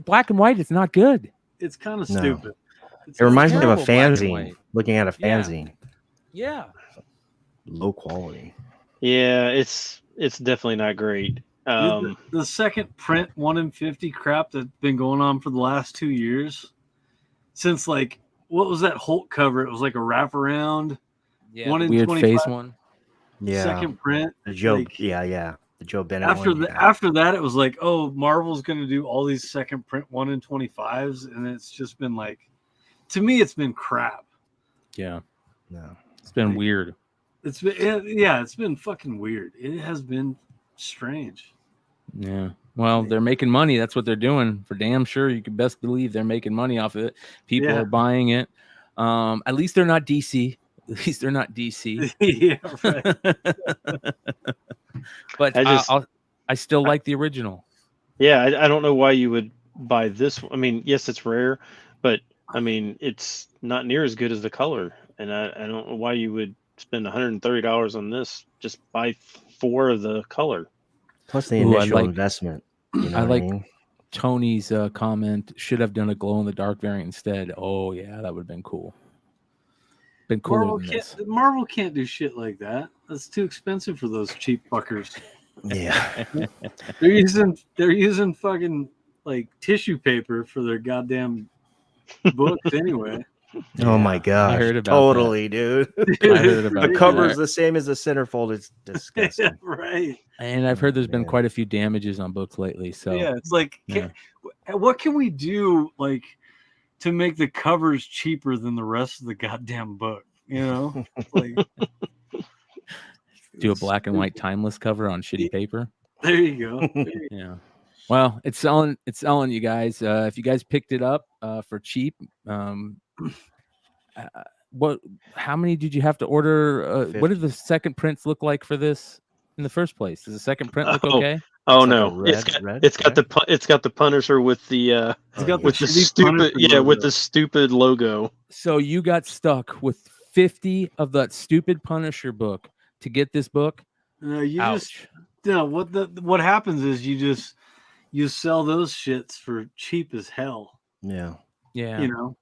Black and white, it's not good. It's kind of No. stupid. It reminds me of a terrible black and fanzine. white. Looking at a Yeah. fanzine. Yeah. Low quality. Yeah, it's definitely not great. Dude, the second print 1 in 50 crap that's been going on for the last 2 years, since like what was that Hulk cover? It was like a wraparound. Yeah. 1 in Weird 25. face one. Yeah. Second print. The Joe. like, Yeah. The Joe Bennett After one. after that, it was like, oh, Marvel's going to do all these second print 1 in 25s, and it's just been like, to me, it's been crap. Yeah. No. It's been weird. It's been fucking weird. It has been strange. Yeah. Well, they're making money. That's what they're doing for damn sure. You can best believe they're making money off of it. People Yeah. are buying it. At least they're not DC. At least they're not DC. Yeah, right. But I still like the original. Yeah, I don't know why you would buy this. I mean, yes, it's rare, but I mean, it's not near as good as the color. And I don't know why you would spend $130 on this. Just buy 4 of the color. Plus the Ooh, I initial like- investment. You know I what like- I mean? Tony's comment should have done a glow in the dark variant instead. Oh yeah, that would have been cool. Been cooler than this. Marvel can't do shit like that. That's too expensive for those cheap fuckers. Yeah. They're using fucking like tissue paper for their goddamn books anyway. Oh my gosh. I heard about totally, dude. I heard about The that. cover's the same as the centerfold. It's disgusting. Yeah, right. And I've heard there's been Man. quite a few damages on books lately. So Yeah, it's like, Yeah. what can we do like to make the covers cheaper than the rest of the goddamn book? You know, like do a black and white timeless cover on shitty paper. There you go. Yeah. Well, it's selling, you guys. If you guys picked it up for cheap, how many did you have to order? What did the second prints look like for this in the first place? Does the second print look okay? Oh It's like no, a it's got the Punisher with the with the stupid with the stupid logo. So you got stuck with 50 of that stupid Punisher book to get this book. Ouch. What happens is you sell those shits for cheap as hell. Yeah. Yeah. You know.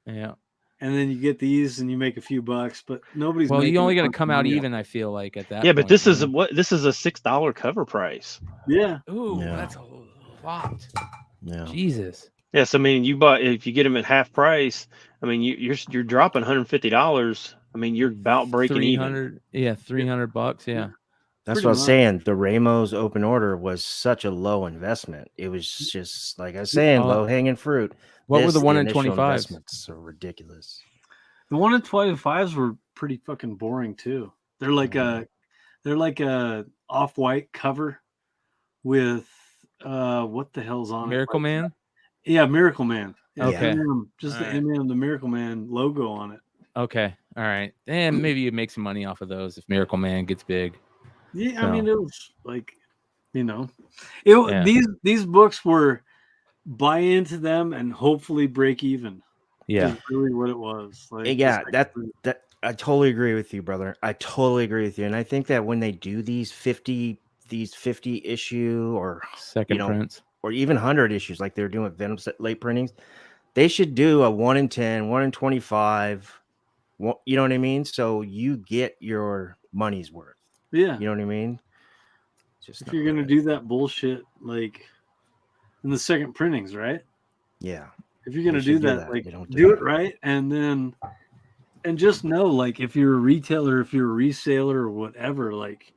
Yeah. And then you get these and you make a few bucks, but nobody's. Well, you only got to making come out money off even. I feel like at that. Yeah, but point, this you is know? this is a $6 cover price. Yeah. Ooh, Yeah. that's a lot. Yeah. Jesus. Yes, I mean if you get them at half price, I mean you're dropping $150. I mean you're about breaking even. 300. Yeah, $300. Yeah. That's Pretty what I was much. saying. The Ramos open order was such a low investment. It was just like I was saying, low hanging fruit. What were the 1 in initial 25s? investments are ridiculous. The 1 in 25s were pretty fucking boring too. They're like a off-white cover with what the hell's on Miracle it? Man. Yeah, Miracle Man. Yeah, Okay. Just All the right. M&M, the Miracle Man logo on it. Okay. All right. And maybe you make some money off of those if Miracle Man gets big. Yeah, So, I mean, it was like, these books were buy into them and hopefully break even. yeah. Is really what it was. Like, Yeah, that I totally agree with you, brother. I totally agree with you. And I think that when they do these 50 issue or Second prints. or even 100 issues like they're doing with Venom late printings, they should do a 1 in 10, 1 in 25. You know what I mean? So you get your money's worth. Yeah. You know what I mean? Just if you're gonna do that bullshit, like in the second printings, right? Yeah. If you're gonna do that, like do it right, and just know, like, if you're a retailer, if you're a reseller or whatever, like,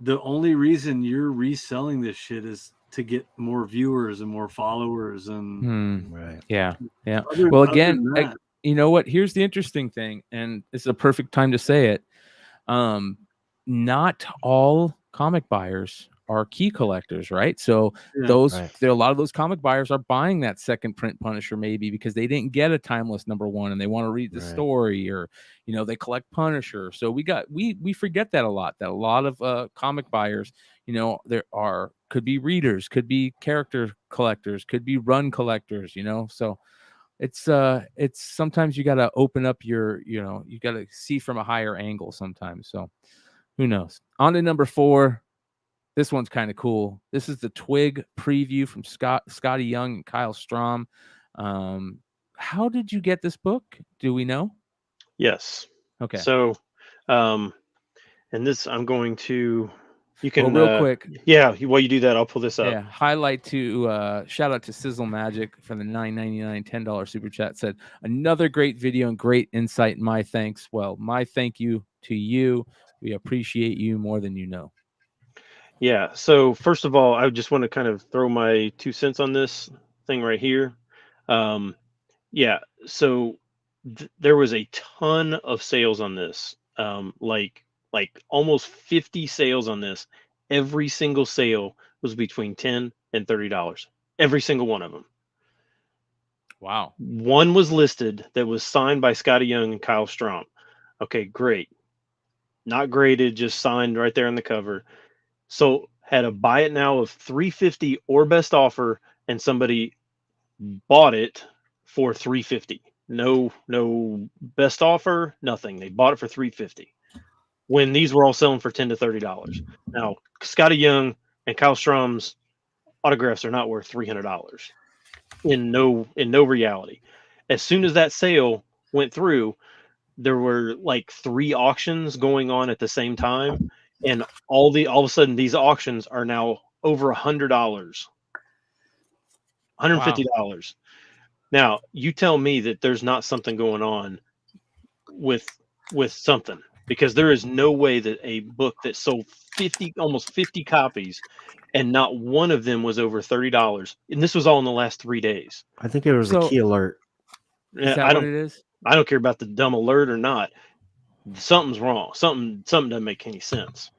the only reason you're reselling this shit is to get more viewers and more followers and right. Yeah. Well, again, you know what? Here's the interesting thing, and it's a perfect time to say it. Not all comic buyers are key collectors, right? So there are a lot of those comic buyers are buying that second print Punisher maybe because they didn't get a timeless #1 and they want to read the story, or they collect Punisher. So we forget that a lot. That a lot of comic buyers, could be readers, could be character collectors, could be run collectors. So it's sometimes you got to open up you got to see from a higher angle sometimes. So who knows? On to number 4. This one's kind of cool. This is the Twig preview from Scotty Young and Kyle Strom. How did you get this book? Do we know? Yes. Okay. So, and this I'm going to. You can real quick. Yeah, while you do that, I'll pull this up. Yeah. Highlight to shout out to Sizzle Magic for the $9.99 $10 super chat. Said another great video and great insight. My thanks. Well, my thank you to you. We appreciate you more than you know. Yeah. So first of all, I just want to kind of throw my 2 cents on this thing right here. Yeah. So there was a ton of sales on this. Like almost 50 sales on this. Every single sale was between $10 and $30. Every single one of them. Wow. One was listed that was signed by Scotty Young and Kyle Strom. Okay, great. Not graded, just signed right there on the cover. So had a buy it now of $350 or best offer, and somebody bought it for $350. No best offer, nothing. They bought it for $350 when these were all selling for $10 to $30. Now, Scotty Young and Kyle Strom's autographs are not worth $300 in no reality. As soon as that sale went through, there were like 3 auctions going on at the same time, and all of a sudden these auctions are now over $100, $150. Wow. Now, you tell me that there's not something going on with something, because there is no way that a book that sold almost 50 copies and not one of them was over $30, and this was all in the last 3 days. I think it was a key alert. Is that what it is? I don't care about the dumb alert or not. Something's wrong. Something doesn't make any sense.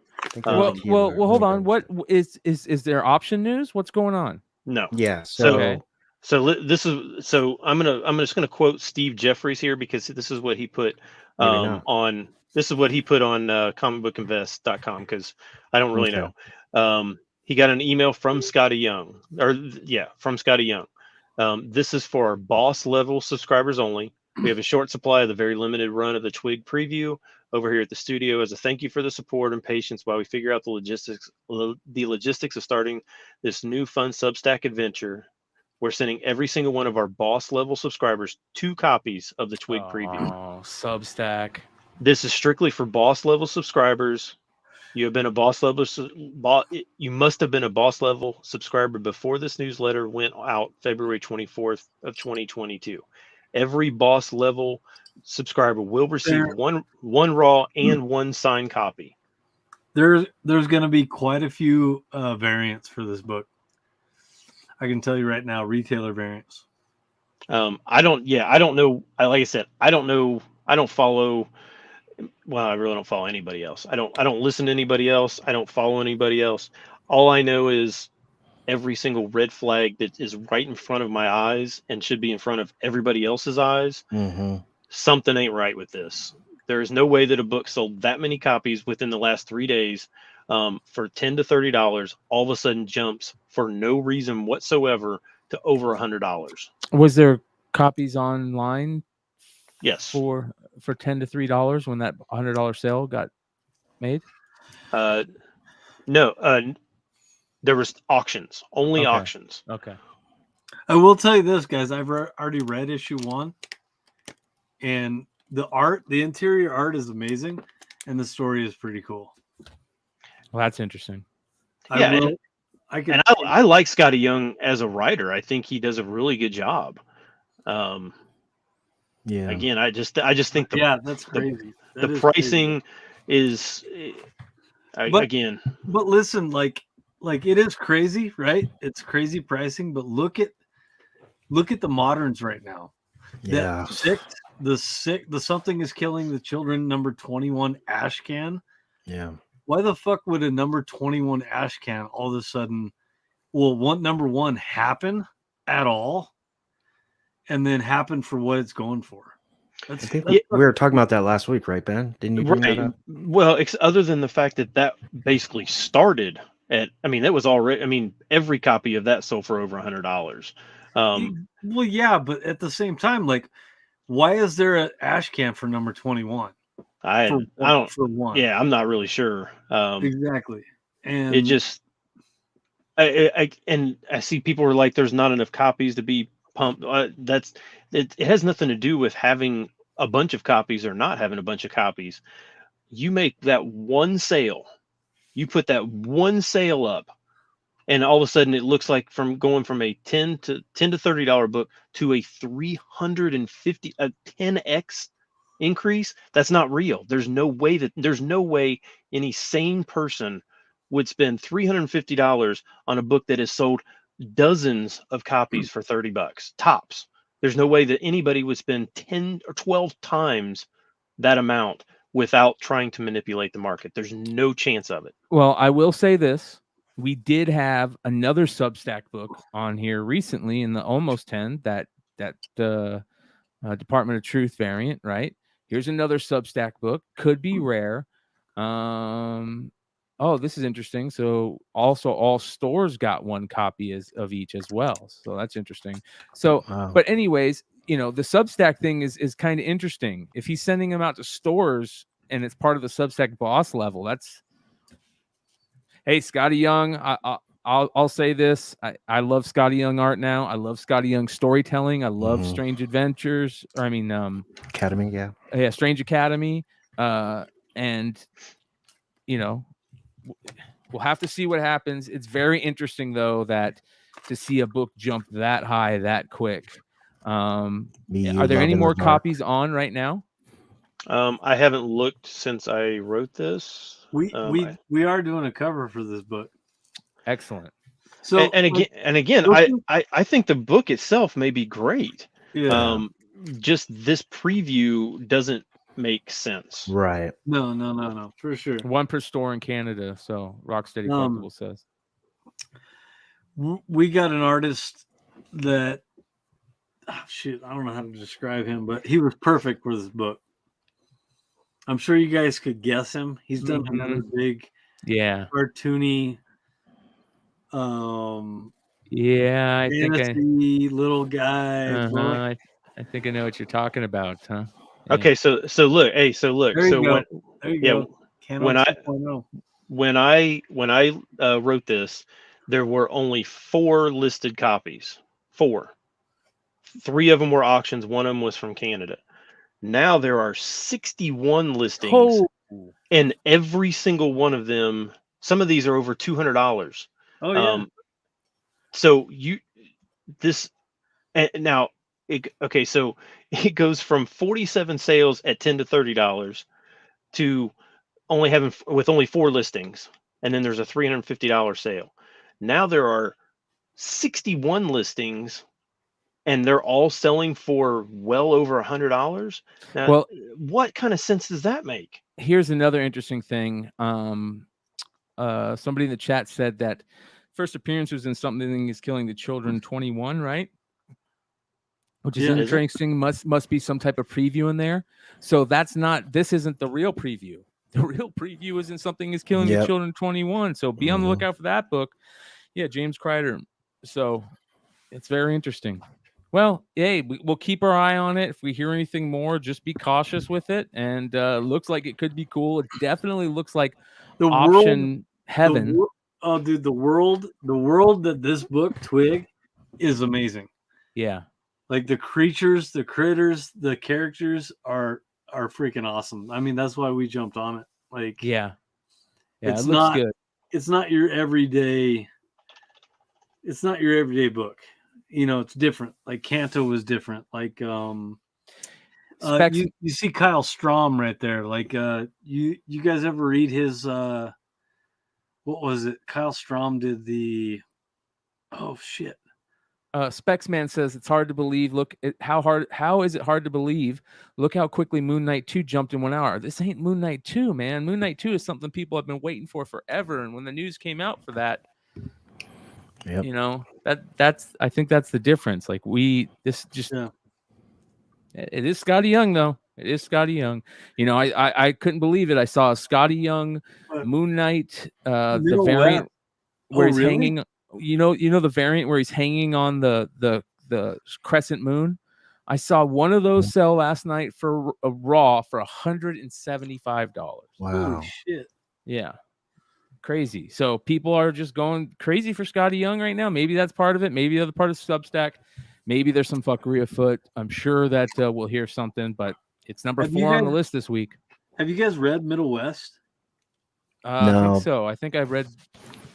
Well, hold on. What is there option news? What's going on? No. Yeah. So I'm just gonna quote Steve Jeffries here, because this is what he put on comicbookinvest.com, because I don't really know. He got an email from Scotty Young, from Scotty Young. This is for our boss level subscribers only. We have a short supply of the very limited run of the Twig preview over here at the studio as a thank you for the support and patience while we figure out the logistics of starting this new fun Substack adventure. We're sending every single one of our boss level subscribers 2 copies of the Twig preview. Oh, Substack. This is strictly for boss level subscribers. You have been a boss level. You must have been a boss level subscriber before this newsletter went out February 24th of 2022. Every boss level subscriber will receive one raw and 1 signed copy. There's going to be quite a few variants for this book. I can tell you right now, retailer variants. I don't know. Like I said, I don't know. I don't follow. Well, I really don't follow anybody else. I don't listen to anybody else. I don't follow anybody else. All I know is every single red flag that is right in front of my eyes and should be in front of everybody else's eyes. Something ain't right with this. There is no way that a book sold that many copies within the last 3 days for $10 to $30. All of a sudden jumps for no reason whatsoever to over $100. Was there copies online? Yes. For $10 to $3 when that $100 sale got made? No. There was auctions. Only auctions. Okay. I will tell you this, guys. I've already read issue 1, and the interior art is amazing, and the story is pretty cool. Well, that's interesting. Yeah, I like Scotty Young as a writer. I think he does a really good job. Again, I just think that's crazy. The pricing is again. But listen, like it is crazy, right? It's crazy pricing, but look at the moderns right now. Yeah. The Something is Killing the Children number 21 ash can. Yeah. Why the fuck would a number 21 ash can all of a sudden number one happen at all? And then happen for what it's going for. We were talking about that last week, right, Ben? Didn't you bring that up? Well, other than the fact that basically started at, that was already, every copy of that sold for over $100. Well, yeah, but at the same time, like, why is there an ash can for number 21? I don't. For one. Yeah, I'm not really sure. Exactly. And it just, I see people are like, there's not enough copies to be pumped. It has nothing to do with having a bunch of copies or not having a bunch of copies. You make that one sale, you put that one sale up, and all of a sudden it looks like going from a $10 to $30 book to a 10x increase. That's not real. There's no way any sane person would spend $350 on a book that has sold dozens of copies for $30 tops. There's no way that anybody would spend 10 or 12 times that amount without trying to manipulate the market. There's no chance of it. Well, I will say this. We did have another Substack book on here recently in the almost 10, that Department of Truth variant, right? Here's another Substack book. Could be rare. Oh, this is interesting. So also all stores got one copy of each as well. So that's interesting. So, But anyways, the Substack thing is kind of interesting. If he's sending them out to stores and it's part of the Substack boss level, that's, hey, Scotty Young, I'll say this. I love Scotty Young art now. I love Scotty Young storytelling. I love Strange Adventures. Academy, yeah. Yeah, Strange Academy. And we'll have to see what happens. It's very interesting, though, that to see a book jump that high that quick. Are there any more copies on right now? I haven't looked since I wrote this. We are doing a cover for this book. Excellent. So and again, I think the book itself may be great. Yeah. Just this preview doesn't make sense. Right. No, for sure. One per store in Canada. So Rocksteady Collectible says. We got an artist that, I don't know how to describe him, but he was perfect for this book. I'm sure you guys could guess him. He's done another big, cartoony, I think little guy. I think I know what you're talking about, huh? Yeah. Okay, so look, there you go. When I wrote this, there were only 4 listed copies. 4. 3 of them were auctions. 1 of them was from Canada. Now there are 61 listings, and every single one of them, some of these are over $200. Oh yeah. So so it goes from 47 sales at $10 to $30 to only 4 listings, and then there's a $350 sale. Now there are 61 listings, and they're all selling for well over $100. Now, well, what kind of sense does that make? Here's another interesting thing. Somebody in the chat said that first appearance was in Something Is Killing the Children 21, right? Which is Yeah, is it? interesting. Must be some type of preview in there. So this isn't the real preview. The real preview is in Something Is Killing the Children 21. So be on the lookout for that book. Yeah, James Kreider. So it's very interesting. Well, hey, we'll keep our eye on it. If we hear anything more, just be cautious with it. And looks like it could be cool. It definitely looks like The option heaven. Oh, dude, the world that this book Twig is amazing. Yeah. Like the creatures, the critters, the characters are freaking awesome. I mean, that's why we jumped on it. Like, yeah, it's it looks good. It's not your everyday book. You know, it's different. Like Kanto was different. Like you see Kyle Strom right there. Like you guys ever read his what was it? Kyle Strom did the Specsman says it's hard to believe. Look at how is it hard to believe? Look how quickly Moon Knight 2 jumped in 1 hour. This ain't Moon Knight 2, man. Moon Knight 2 is something people have been waiting for forever. And when the news came out for that, you know, I think that's the difference. Like it is Scotty Young though. It is Scotty Young. You know, I couldn't believe it. I saw a Scotty Young Moon Knight, the variant where he's hanging. You know the variant where he's hanging on the crescent moon. I saw one of those sell last night for a raw for $175. Wow. Holy shit. Yeah. Crazy. So people are just going crazy for Scotty Young right now. Maybe that's part of it. Maybe the other part of Substack. Maybe there's some fuckery afoot. I'm sure that we'll hear something, but it's number 4 on the list this week. Have you guys read Middle West? No. I think so. I think I've read.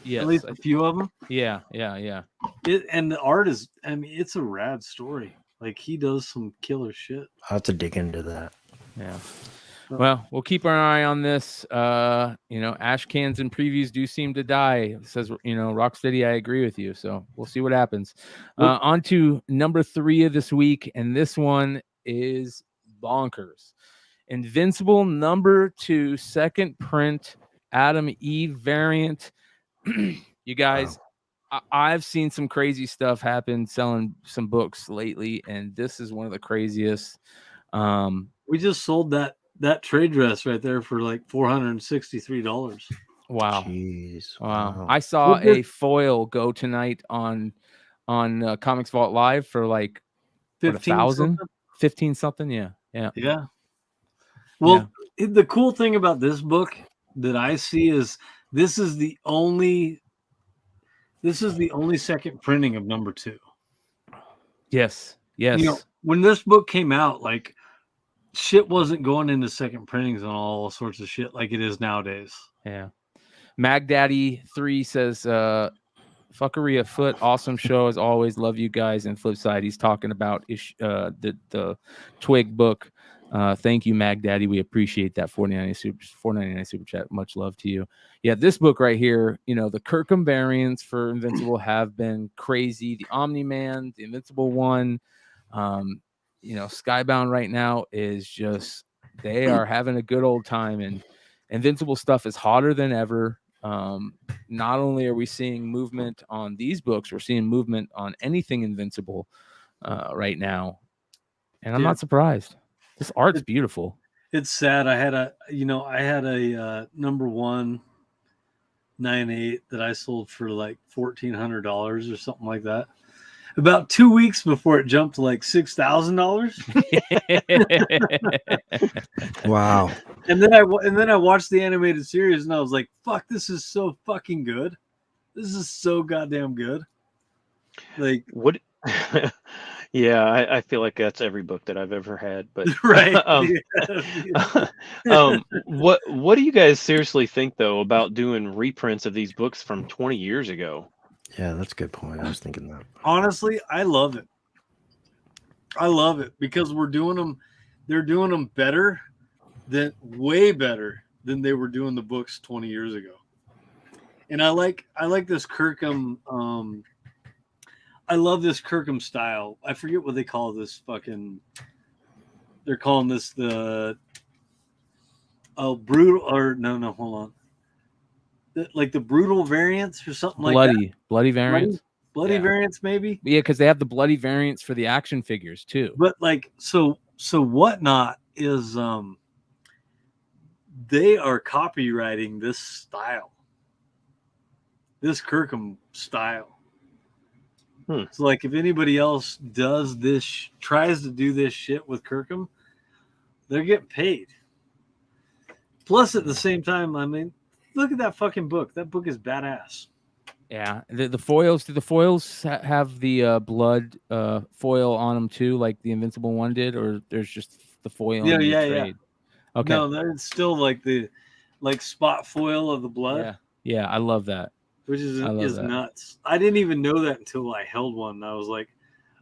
Yes, at least a few of them. Yeah. And the art is, I mean, it's a rad story. Like he does some killer shit. I'll have to dig into that. Yeah. Well, we'll keep our eye on this. You know, ash cans and previews do seem to die. It says, you know, Rocksteady, I agree with you. So we'll see what happens. On to number 3 of this week. And this one is bonkers. Invincible number 2, second print, Adam Eve variant. You guys, wow. I've seen some crazy stuff happen selling some books lately, and this is one of the craziest. We just sold that trade dress right there for like $463. Wow. Jeez. Wow. I saw a foil go tonight on Comics Vault Live for like 1,000, 15 something. Yeah. Well, the cool thing about this book that I see is this is the only second printing of number 2. Yes. You know, when this book came out, like shit wasn't going into second printings and all sorts of shit like it is nowadays. Yeah. Magdaddy 3 says fuckery afoot, awesome show as always, love you guys. And Flipside, he's talking about the Twig book. Thank you, Magdaddy. We appreciate that $4.99 super chat. Much love to you. Yeah, this book right here, you know, the Kirkham variants for Invincible have been crazy. The Omni-Man, the Invincible one, you know, Skybound right now is just, they are having a good old time, and Invincible stuff is hotter than ever. Not only are we seeing movement on these books, we're seeing movement on anything Invincible right now. And I'm not surprised. This art's beautiful. It's sad. I had a number 198 that I sold for like $1,400 or something like that. About 2 weeks before it jumped to like $6,000. Wow. And then I watched the animated series and I was like, fuck, this is so fucking good. This is so goddamn good. Like what? Yeah, I feel like that's every book that I've ever had. But right. What do you guys seriously think though about doing reprints of these books from 20 years ago? Yeah, that's a good point. I was thinking that. Honestly, I love it. I love it because we're doing them. They're doing them better, way better than they were doing the books 20 years ago. And I like this Kirkham. I love this Kirkham style. I forget what they call this fucking. They're calling this the brutal, or no, hold on. like the brutal variants or something like that. Bloody variants. Bloody variants, maybe. Yeah, because they have the bloody variants for the action figures too. But like, so Whatnot is they are copywriting this style, this Kirkham style. So like, if anybody else does this, tries to do this shit with Kirkham, they're getting paid. Plus, at the same time, I mean, look at that fucking book. That book is badass. Yeah, the foils. Do the foils have the blood foil on them too, like the Invincible one did, or there's just the foil? Yeah, in the yeah, trade? yeah. Okay. No, that's still like the spot foil of the blood. Yeah, I love that. Which is nuts. I didn't even know that until I held one. And I was like,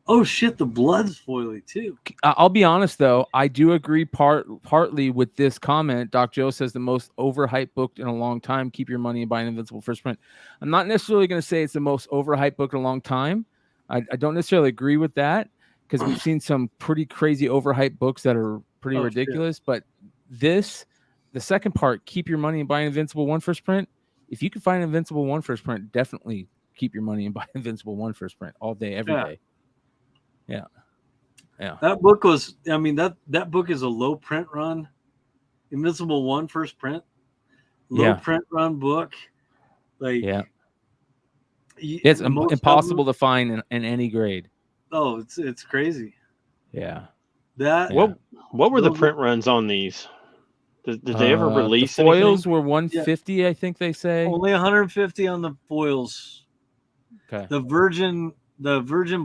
oh shit, the blood's foily too. I'll be honest though, I do agree partly with this comment. Doc Joe says the most overhyped book in a long time. Keep your money and buy an Invincible first print. I'm not necessarily going to say it's the most overhyped book in a long time. I don't necessarily agree with that because we've seen some pretty crazy overhyped books that are pretty ridiculous. Shit. But the second part, keep your money and buy an Invincible 1 first print. If you can find Invincible 1 first print, definitely keep your money and buy Invincible 1 first print all day, every day. Yeah. Yeah. That book was, I mean, that book is a low print run. Invincible 1 first print. Low print run book. Like, it's impossible to find in any grade. Oh, it's crazy. Yeah. What were the print runs on these? Did they ever release the foils? Were 150, I think they say. Only 150 on the foils. Okay. The Virgin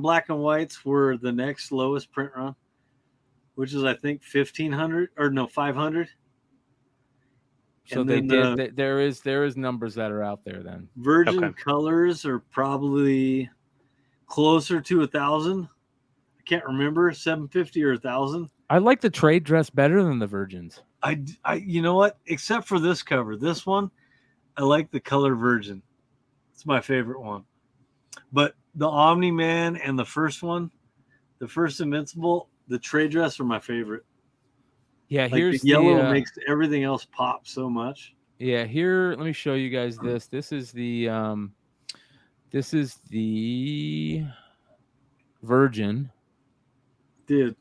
black and whites were the next lowest print run, which is I think 1,500 or no 500. So there is numbers that are out there then. Virgin colors are probably closer to 1,000. I can't remember, 750 or 1,000. I like the trade dress better than the Virgins. I you know what? Except for this cover, this one, I like the color Virgin. It's my favorite one. But the Omni Man and the first one, the first Invincible, the trade dress are my favorite. Yeah, like here's the yellow makes everything else pop so much. Yeah, here, let me show you guys this. This is the Virgin. Dude.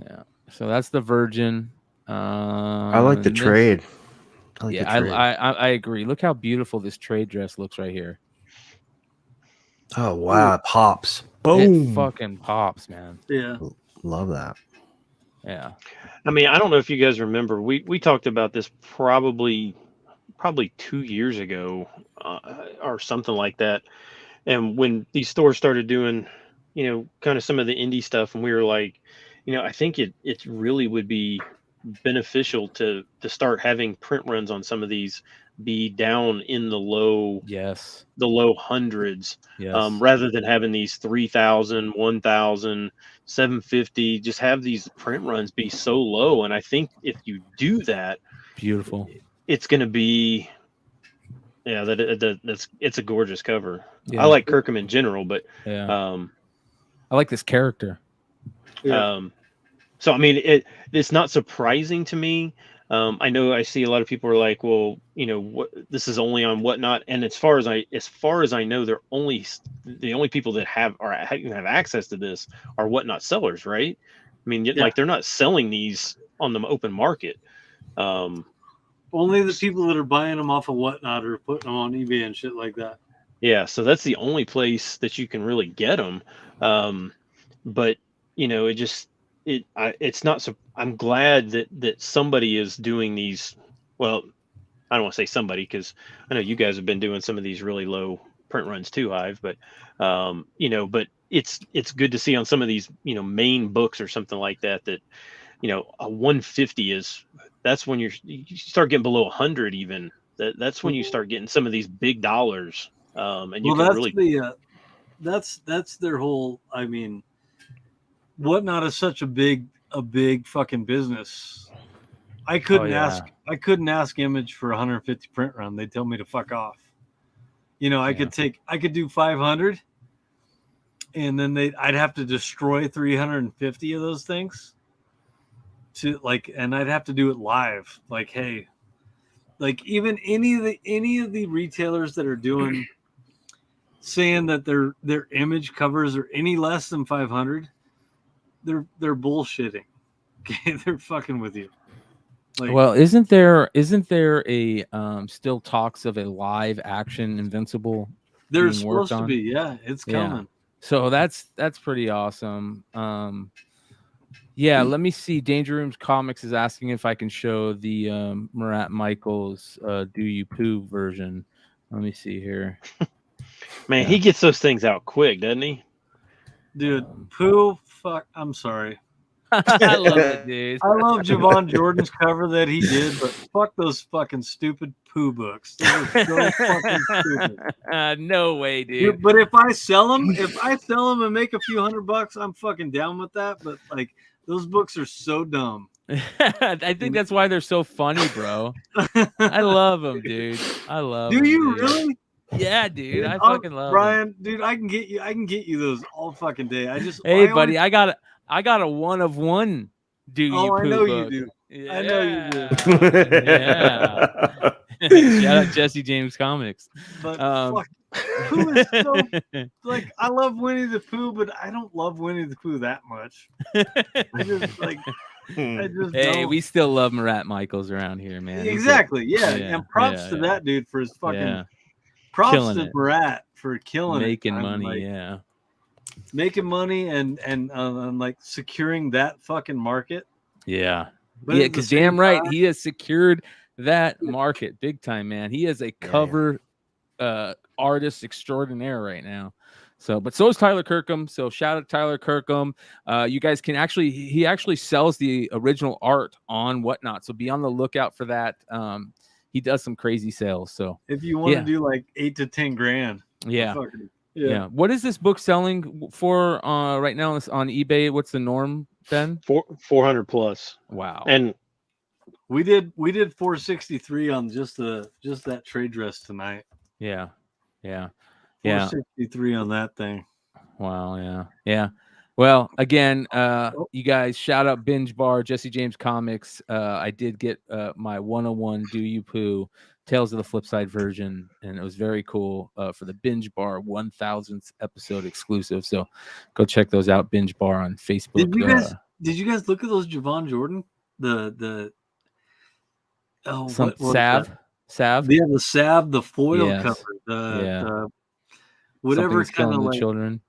Yeah. So that's the Virgin. I like the trade. I agree. Look how beautiful this trade dress looks right here. Oh wow, it pops. Boom. It fucking pops, man. Yeah. Love that. Yeah. I mean, I don't know if you guys remember, we talked about this probably 2 years ago or something like that. And when these stores started doing, kind of some of the indie stuff, and we were like, I think it really would be beneficial to start having print runs on some of these be down in the low hundreds, rather than having these 3,000, 1,000, 750. Just have these print runs be so low, and I think if you do that, beautiful, it's going to be it's a gorgeous cover. I like Kirkham in general, but I like this character. So I mean, it's not surprising to me. I know I see a lot of people are like, well, this is only on Whatnot, and as far as I know, the only people that have access to this are Whatnot sellers, right? I mean, like they're not selling these on the open market. Only the people that are buying them off of Whatnot or putting them on eBay and shit like that. Yeah, so that's the only place that you can really get them. But it's not so. I'm glad that somebody is doing these. Well, I don't want to say somebody because I know you guys have been doing some of these really low print runs too, Hive. But but it's good to see on some of these main books or something like that a 150 that's when you start getting below 100 even. That's when you start getting some of these big dollars. And you can really that's their whole. I mean, Whatnot is such a big fucking business. I couldn't ask Image for 150 print run. They'd tell me to fuck off. I could do 500, and then I'd have to destroy 350 of those things and I'd have to do it live. Like, hey, Like even any of the retailers that are doing saying that their image covers are any less than 500, they're bullshitting. Okay, they're fucking with you. Like, well, isn't there a still talks of a live action Invincible? There's supposed to be, yeah, it's coming. Yeah. So that's pretty awesome. Yeah, let me see. Danger Rooms Comics is asking if I can show the Marat Michaels Do You Poo version. Let me see here. Man, he gets those things out quick, doesn't he? Dude, Pooh, fuck, I'm sorry. I love it, dude. I love Javon Jordan's cover that he did, but fuck those fucking stupid Pooh books. They were so fucking stupid. No way, dude. But if I sell them and make a few $100, I'm fucking down with that. But like, those books are so dumb. I think that's why they're so funny, bro. I love them, dude. I love them. Do you dude. Really? Yeah, dude. I fucking love Brian, them. Dude, I can get you those all fucking day. Hey, buddy, I got a one of one. I know book. you do. Yeah. I know you do. Yeah. Shout out Jesse James Comics. But fuck, Pooh is so like, I love Winnie the Pooh, but I don't love Winnie the Pooh that much. I just don't. We still love Marat Michaels around here, man. Exactly. Yeah. And props to that dude for his fucking props killing to Marat for killing making it. money, making money and like securing that fucking market. Yeah. But because damn right, he has secured that market big time, man. He is a cover artist extraordinaire right now. So, but so is Tyler Kirkham. So shout out to Tyler Kirkham. You guys can he actually sells the original art on Whatnot. So be on the lookout for that. He does some crazy sales. So if you want to do like 8 to 10 grand. Yeah. What is this book selling for right now on eBay? What's the norm, Ben? 400 plus. Wow. And we did 463 on just that trade dress tonight. Yeah. 463 on that thing. Wow. Yeah. Well, again, you guys, shout out Binge Bar, Jesse James Comics. I did get my 101 Do You Poo Tales of the Flipside version, and it was very cool for the Binge Bar 1000th episode exclusive. So go check those out. Binge Bar on Facebook. Did you guys look at those Javon Jordan? Salve? Yeah, the salve, the foil cover, whatever kind of like children.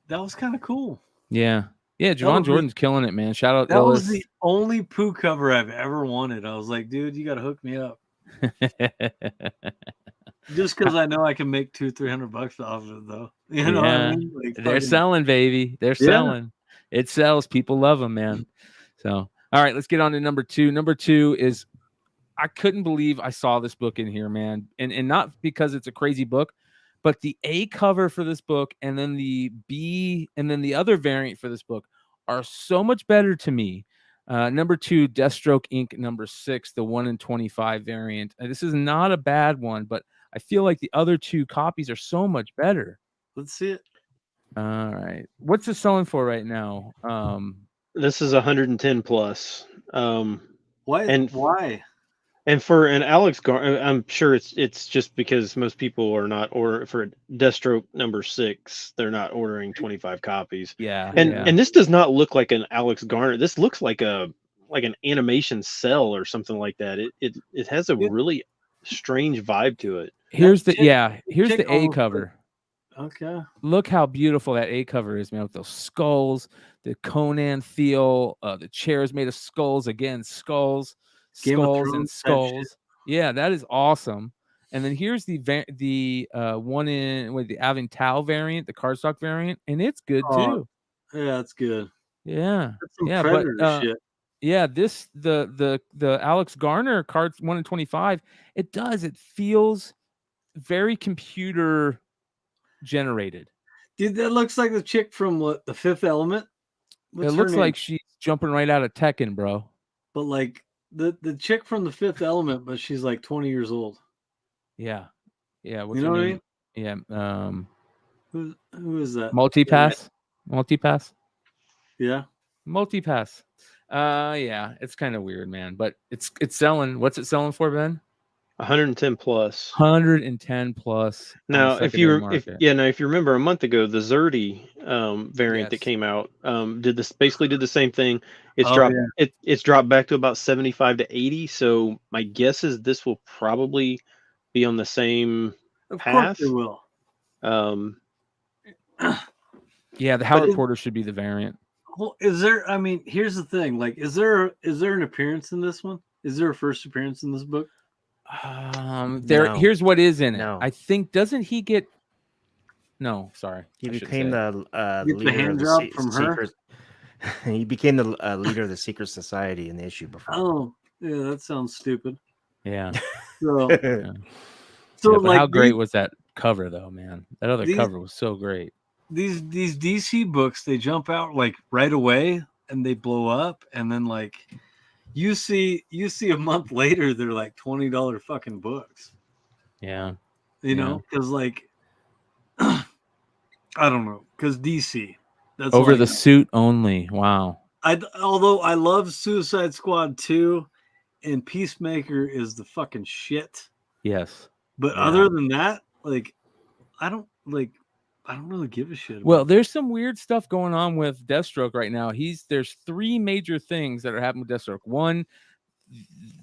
That was kind of cool. Yeah. Javon Jordan's killing it, man. Shout out. That was the only Pooh cover I've ever wanted. I was like, dude, you got to hook me up. Just because I know I can make $200-300 off of it, though. You know what I mean? Like, they're selling, baby. They're selling. It sells. People love them, man. So, all right, let's get on to number 2. Number 2 is, I couldn't believe I saw this book in here, man. And not because it's a crazy book, but the A cover for this book and then the B and then the other variant for this book are so much better to me. Number 2, Deathstroke Inc. number 6, the 1 in 25 variant. This is not a bad one, but I feel like the other 2 copies are so much better. Let's see it. All right. What's it selling for right now? This is 110 plus. Why? And for an Alex Garner, I'm sure it's just because most people are not ordering for Deathstroke number 6. They're not ordering 25 copies. Yeah. And this does not look like an Alex Garner. This looks like an animation cell or something like that. It has a really strange vibe to it. Here's the A cover. Okay. Look how beautiful that A cover is, man, with those skulls, the Conan feel, the chairs made of skulls, again, skulls and skulls. Yeah, that is awesome. And then here's the one in with the Aventale variant, the cardstock variant, and it's good too. Yeah, it's good. Yeah. That's some Predator shit. Yeah, this the Alex Garner cards 1 in 25, it feels very computer generated. Dude, that looks like the chick from The Fifth Element. It looks like she's jumping right out of Tekken, bro. But like the chick from The Fifth Element, but she's like 20 years old. Yeah. What's you know what I mean? Yeah. Who is that? Multipass. Yeah. Multipass. Yeah, it's kind of weird, man, but it's selling. What's it selling for, Ben? 110 plus. 110 plus. Now, if you remember a month ago, the Xerdi variant that came out did the same thing. It's dropped back to about 75 to 80. So my guess is this will probably be on the same path. Of course it will. Yeah, the Howard Porter should be the variant. Well, is there? I mean, here's the thing. Like, is there an appearance in this one? Is there a first appearance in this book? Here's what is in it. No. I think doesn't he get? No, sorry. He became the leader of the secret. He became the leader of the secret society in the issue before. Oh, yeah, that sounds stupid. Yeah. So, like, how great was that cover, though, man? That other cover was so great. These DC books, they jump out like right away and they blow up, and then like you see a month later they're like $20 fucking books. Yeah, you know, because like I don't know, because DC. That's over the suit only. Wow. Although I love Suicide Squad 2, and Peacemaker is the fucking shit. Yes. But other than that, like I don't really give a shit. Well, there's some weird stuff going on with Deathstroke right now. There's three major things that are happening with Deathstroke. One,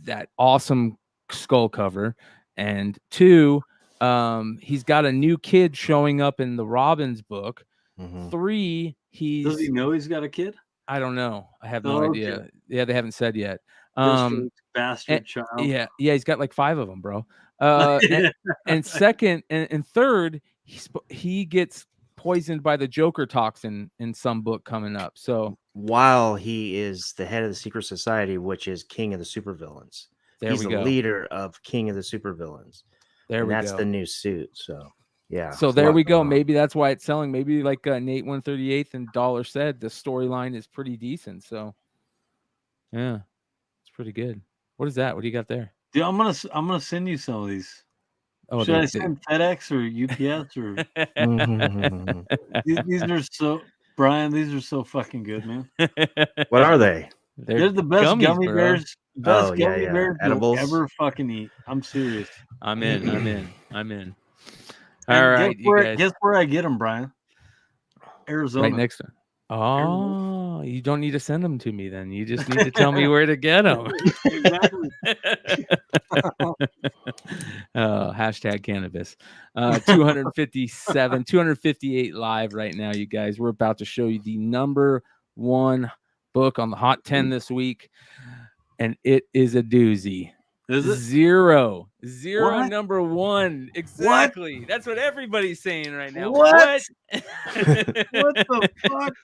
that awesome skull cover, and two, he's got a new kid showing up in the Robbins book. Mm-hmm. Three, does he know he's got a kid? I don't know. I have no idea. Okay. Yeah, they haven't said yet. Bastard child. Yeah, he's got like 5 of them, bro. And second and third, he gets poisoned by the Joker toxin in some book coming up. So while he is the head of the secret society, which is king of the supervillains, he's the leader of king of the supervillains. That's the new suit. So yeah. So there we go. Maybe that's why it's selling. Maybe like Nate 138th and Dollar said, the storyline is pretty decent. So yeah, it's pretty good. What is that? What do you got there? Dude, I'm gonna send you some of these. Oh, should I send FedEx or UPS or? These are so, Brian. These are so fucking good, man. What are they? They're the best gummy bears. Best gummy bears you'll ever fucking eat. I'm serious. I'm in. All right, guess where I get them, Brian? Arizona. Right next to. Oh, you don't need to send them to me then. You just need to tell me where to get them. Exactly. Hashtag cannabis. 258 live right now, you guys. We're about to show you the number 1 book on the Hot 10 this week, and it is a doozy. Is it? Zero, number 1. Exactly. What? That's what everybody's saying right now. What? What the fuck?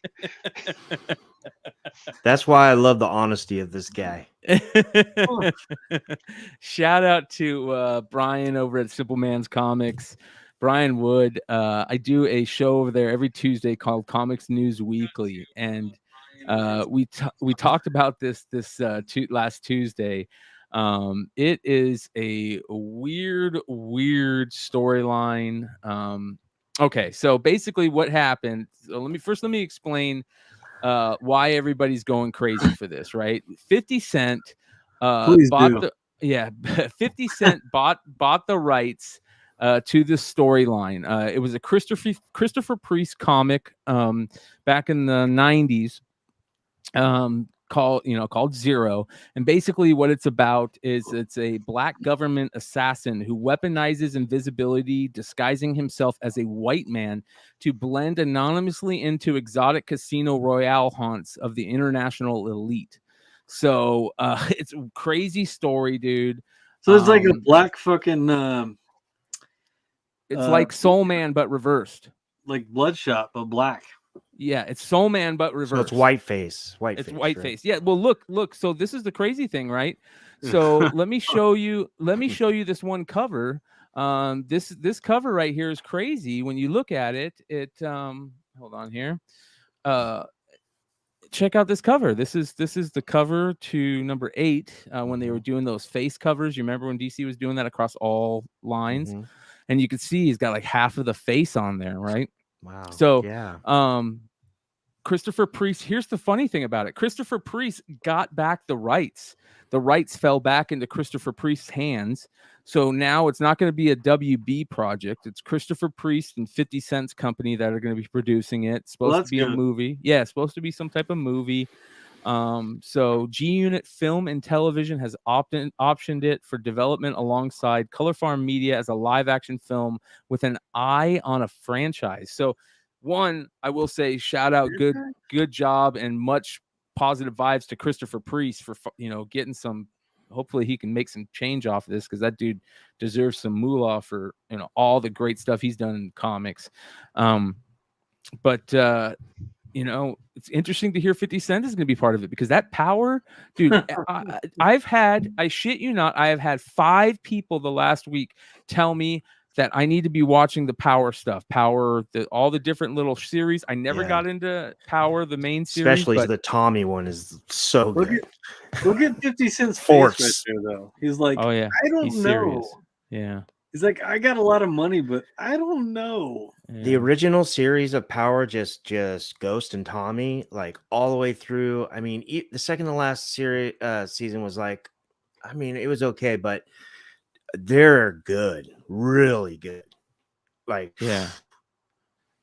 That's why I love the honesty of this guy. Shout out to Brian over at Simple Man's Comics. Brian Wood. I do a show over there every Tuesday called Comics News Weekly, and we talked about this last Tuesday. It is a weird storyline. Okay, so basically what happened, so let me explain why everybody's going crazy for this, right? 50 Cent bought 50 Cent bought the rights to the storyline. It was a Christopher Priest comic back in the 90s. Called Zero, and basically what it's about is it's a black government assassin who weaponizes invisibility, disguising himself as a white man to blend anonymously into exotic casino royale haunts of the international elite. So it's a crazy story, dude. So it's like a black fucking it's like Soul Man but reversed, like Bloodshot but black. Yeah, it's Soul Man but reversed. So it's whiteface. It's whiteface. Right? Yeah. Well, look. So this is the crazy thing, right? So let me show you this one cover. This cover right here is crazy. When you look at it, hold on here. Check out this cover. This is the cover to number 8 when they were doing those face covers. You remember when DC was doing that across all lines, and you could see he's got like half of the face on there, right? Wow. So yeah. Christopher Priest. Here's the funny thing about it. Christopher Priest got back the rights. The rights fell back into Christopher Priest's hands. So now it's not going to be a WB project. It's Christopher Priest and 50 Cent's company that are going to be producing it. It's supposed to be a movie. Yeah, it's supposed to be some type of movie. So G Unit Film and Television has optioned it for development alongside Color Farm Media as a live action film with an eye on a franchise. So one, I will say, shout out, good job, and much positive vibes to Christopher Priest for, getting some, hopefully he can make some change off of this, because that dude deserves some moolah for, all the great stuff he's done in comics. It's interesting to hear 50 Cent is going to be part of it, because that Power, dude, I shit you not, I have had 5 people the last week tell me that I need to be watching the Power stuff, all the different little series. I never got into Power, the main series. Especially the Tommy one is so good. Look at 50 Cent's face right there, though. He's like, oh, yeah. I don't know. Serious. Yeah. He's like, I got a lot of money, but I don't know. Yeah. The original series of Power, just Ghost and Tommy, like all the way through. I mean, the second to last season was like, I mean, it was okay, but they're good, really good. Like, yeah,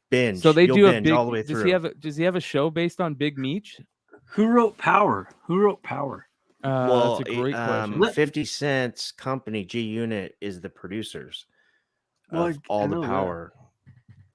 binge. So they do a big all the way through. Does he have a show based on Big Meech? Who wrote Power? That's a great question. 50 Cent's company, G Unit, is the producers of all the Power.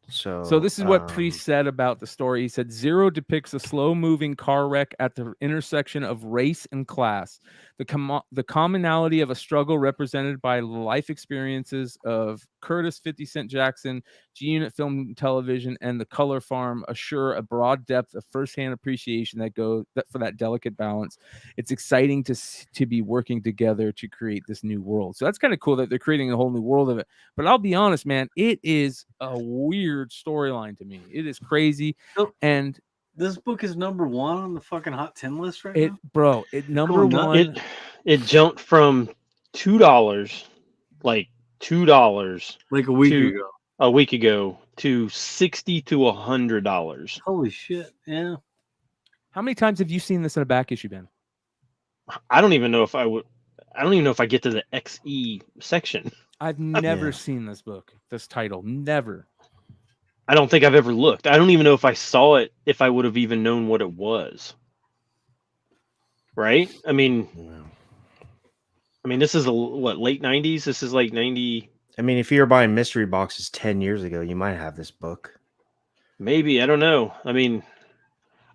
So this is what Priest said about the story. He said, Zero depicts a slow-moving car wreck at the intersection of race and class. The commonality of a struggle represented by the life experiences of Curtis 50 Cent Jackson, G-Unit Film and Television, and the Color Farm assure a broad depth of firsthand appreciation for that delicate balance. It's exciting to be working together to create this new world. So that's kind of cool that they're creating a whole new world of it. But I'll be honest, man, it is a weird storyline to me. It is crazy. And this book is number 1 on the fucking Hot 10 list right now? Bro, number 1. It jumped from $2, like $2. Like a week ago. To $60 to $100. Holy shit, yeah. How many times have you seen this in a back issue, Ben? I don't even know if I get to the XE section. I've never seen this book, this title. Never. I don't think I've ever looked. I don't even know if I saw it, if I would have even known what it was. Right? I mean, this is late 90s? This is like 90. I mean, if you were buying mystery boxes 10 years ago, you might have this book. Maybe. I don't know. I mean,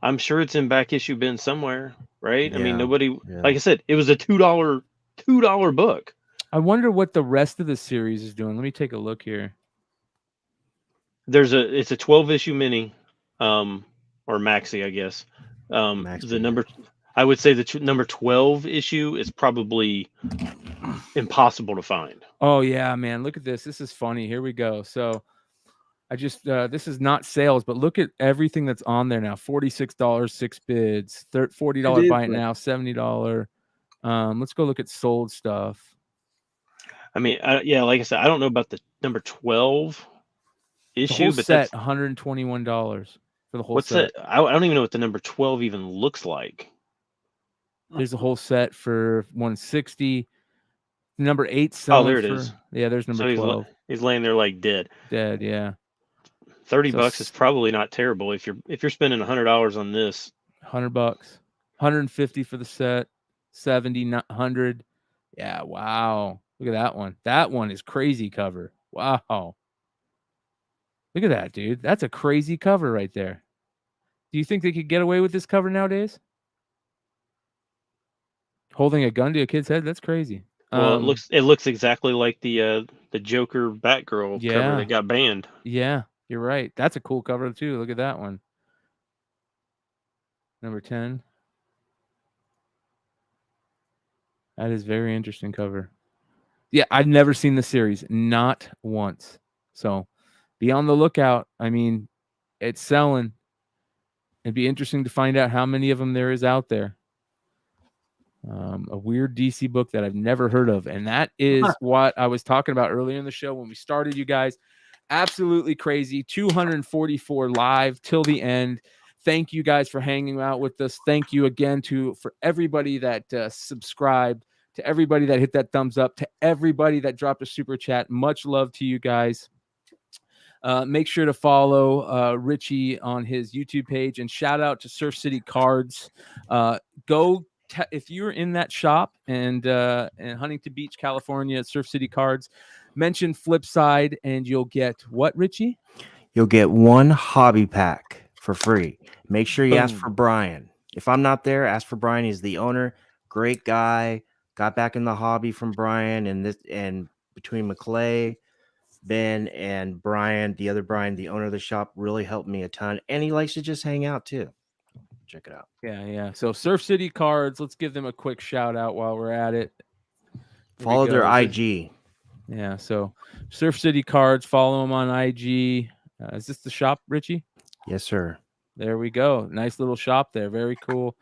I'm sure it's in back issue bin somewhere, right? Yeah, I mean, nobody, like I said, it was a $2 book. I wonder what the rest of the series is doing. Let me take a look here. It's a 12-issue mini, or maxi, I guess. I would say the number 12 issue is probably impossible to find. Oh yeah, man! Look at this. This is funny. Here we go. So, I just this is not sales, but look at everything that's on there now. $46, 6 bids. $40 buy it now. $70. Let's go look at sold stuff. I mean, like I said, I don't know about the number 12 issue, but set $121 for the whole what's set. I don't even know what the number 12 even looks like. There's a whole set for $160. Number 8. Oh, there it is. Yeah, there's number 12. He's laying there like dead. Dead, yeah. $30 is probably not terrible if you're spending $100 on this. $100, $150 for the set, $70, $100. Yeah, wow. Look at that one. That one is crazy cover. Wow. Look at that, dude. That's a crazy cover right there. Do you think they could get away with this cover nowadays? Holding a gun to a kid's head? That's crazy. Well, it looks exactly like the Joker Batgirl cover that got banned. Yeah, you're right. That's a cool cover too. Look at that one. Number 10. That is very interesting cover. Yeah, I've never seen the series, not once. So be on the lookout. I mean, it's selling. It'd be interesting to find out how many of them there is out there. A weird DC book that I've never heard of. And that is what I was talking about earlier in the show when we started, you guys. Absolutely crazy. 244 live till the end. Thank you guys for hanging out with us. Thank you again for everybody that subscribed, to everybody that hit that thumbs up, to everybody that dropped a super chat. Much love to you guys. Make sure to follow Richie on his YouTube page, and shout out to Surf City Cards. If you're in that shop and in Huntington Beach, California, at Surf City Cards, mention Flipside and you'll get what, Richie? You'll get 1 hobby pack for free. Make sure you ask for Brian. If I'm not there, ask for Brian. He's the owner. Great guy. Got back in the hobby from Brian, and between McClay, Ben, and Brian, the other Brian, the owner of the shop, really helped me a ton. And he likes to just hang out too. Check it out. Yeah. So Surf City Cards, let's give them a quick shout out while we're at it. Follow their IG. Yeah, so Surf City Cards, follow them on IG. Is this the shop, Richie? Yes, sir. There we go. Nice little shop there. Very cool.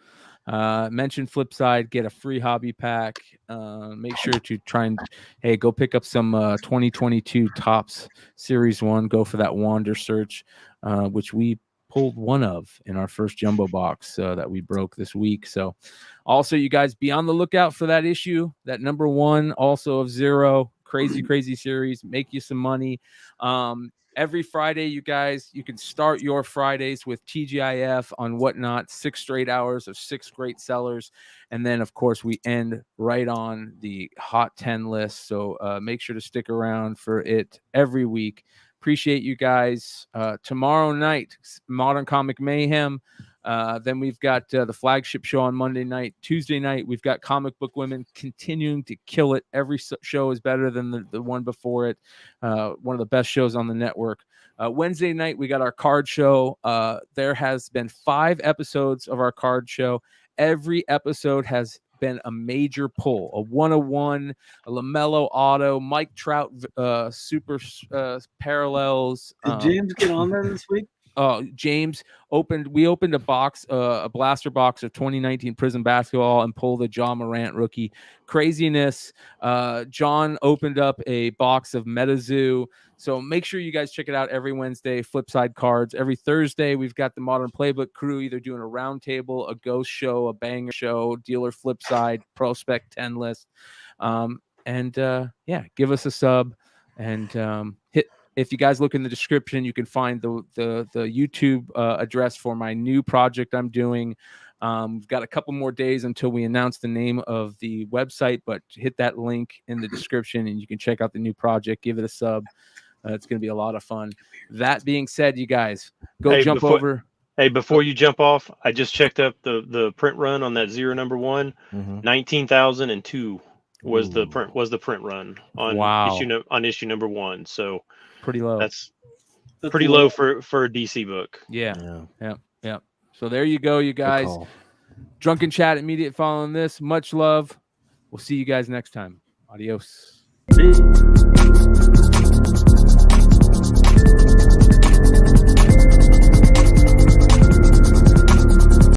Mention Flipside, get a free hobby pack. Make sure to try and go pick up some 2022 Topps Series 1. Go for that Wander search, which we pulled one of in our first jumbo box that we broke this week. So also, you guys be on the lookout for that issue, that number 1 also of Zero. Crazy series. Make you some money. Every Friday, you guys, you can start your Fridays with TGIF on Whatnot, 6 straight hours of 6 great sellers. And then, of course, we end right on the Hot 10 list. So make sure to stick around for it every week. Appreciate you guys. Tomorrow night, Modern Comic Mayhem. Then we've got the flagship show on Monday night. Tuesday night, we've got Comic Book Women continuing to kill it. Every show is better than the one before it. One of the best shows on the network. Wednesday night, we got our card show. There has been 5 episodes of our card show. Every episode has been a major pull. A 101, a LaMelo auto, Mike Trout super parallels. Did James get on there this week? James we opened a box, a blaster box of 2019 Prism basketball, and pulled the Ja Morant rookie. Craziness. John opened up a box of MetaZoo. So make sure you guys check it out every Wednesday. Flipside Cards. Every Thursday, we've got the Modern Playbook crew either doing a roundtable, a ghost show, a banger show, dealer Flipside, prospect 10 list. Give us a sub and hit. If you guys look in the description, you can find the YouTube address for my new project I'm doing. We've got a couple more days until we announce the name of the website, but hit that link in the description and you can check out the new project. Give it a sub. It's going to be a lot of fun. That being said, you guys, jump over. Hey, before you jump off, I just checked up the print run on that Zero number 1. 19,002 was the print run on issue number 1. So pretty low. That's pretty low for a DC book. Yeah. So there you go, you guys. Drunken Chat immediate following this. Much love. We'll see you guys next time. Adios. Peace.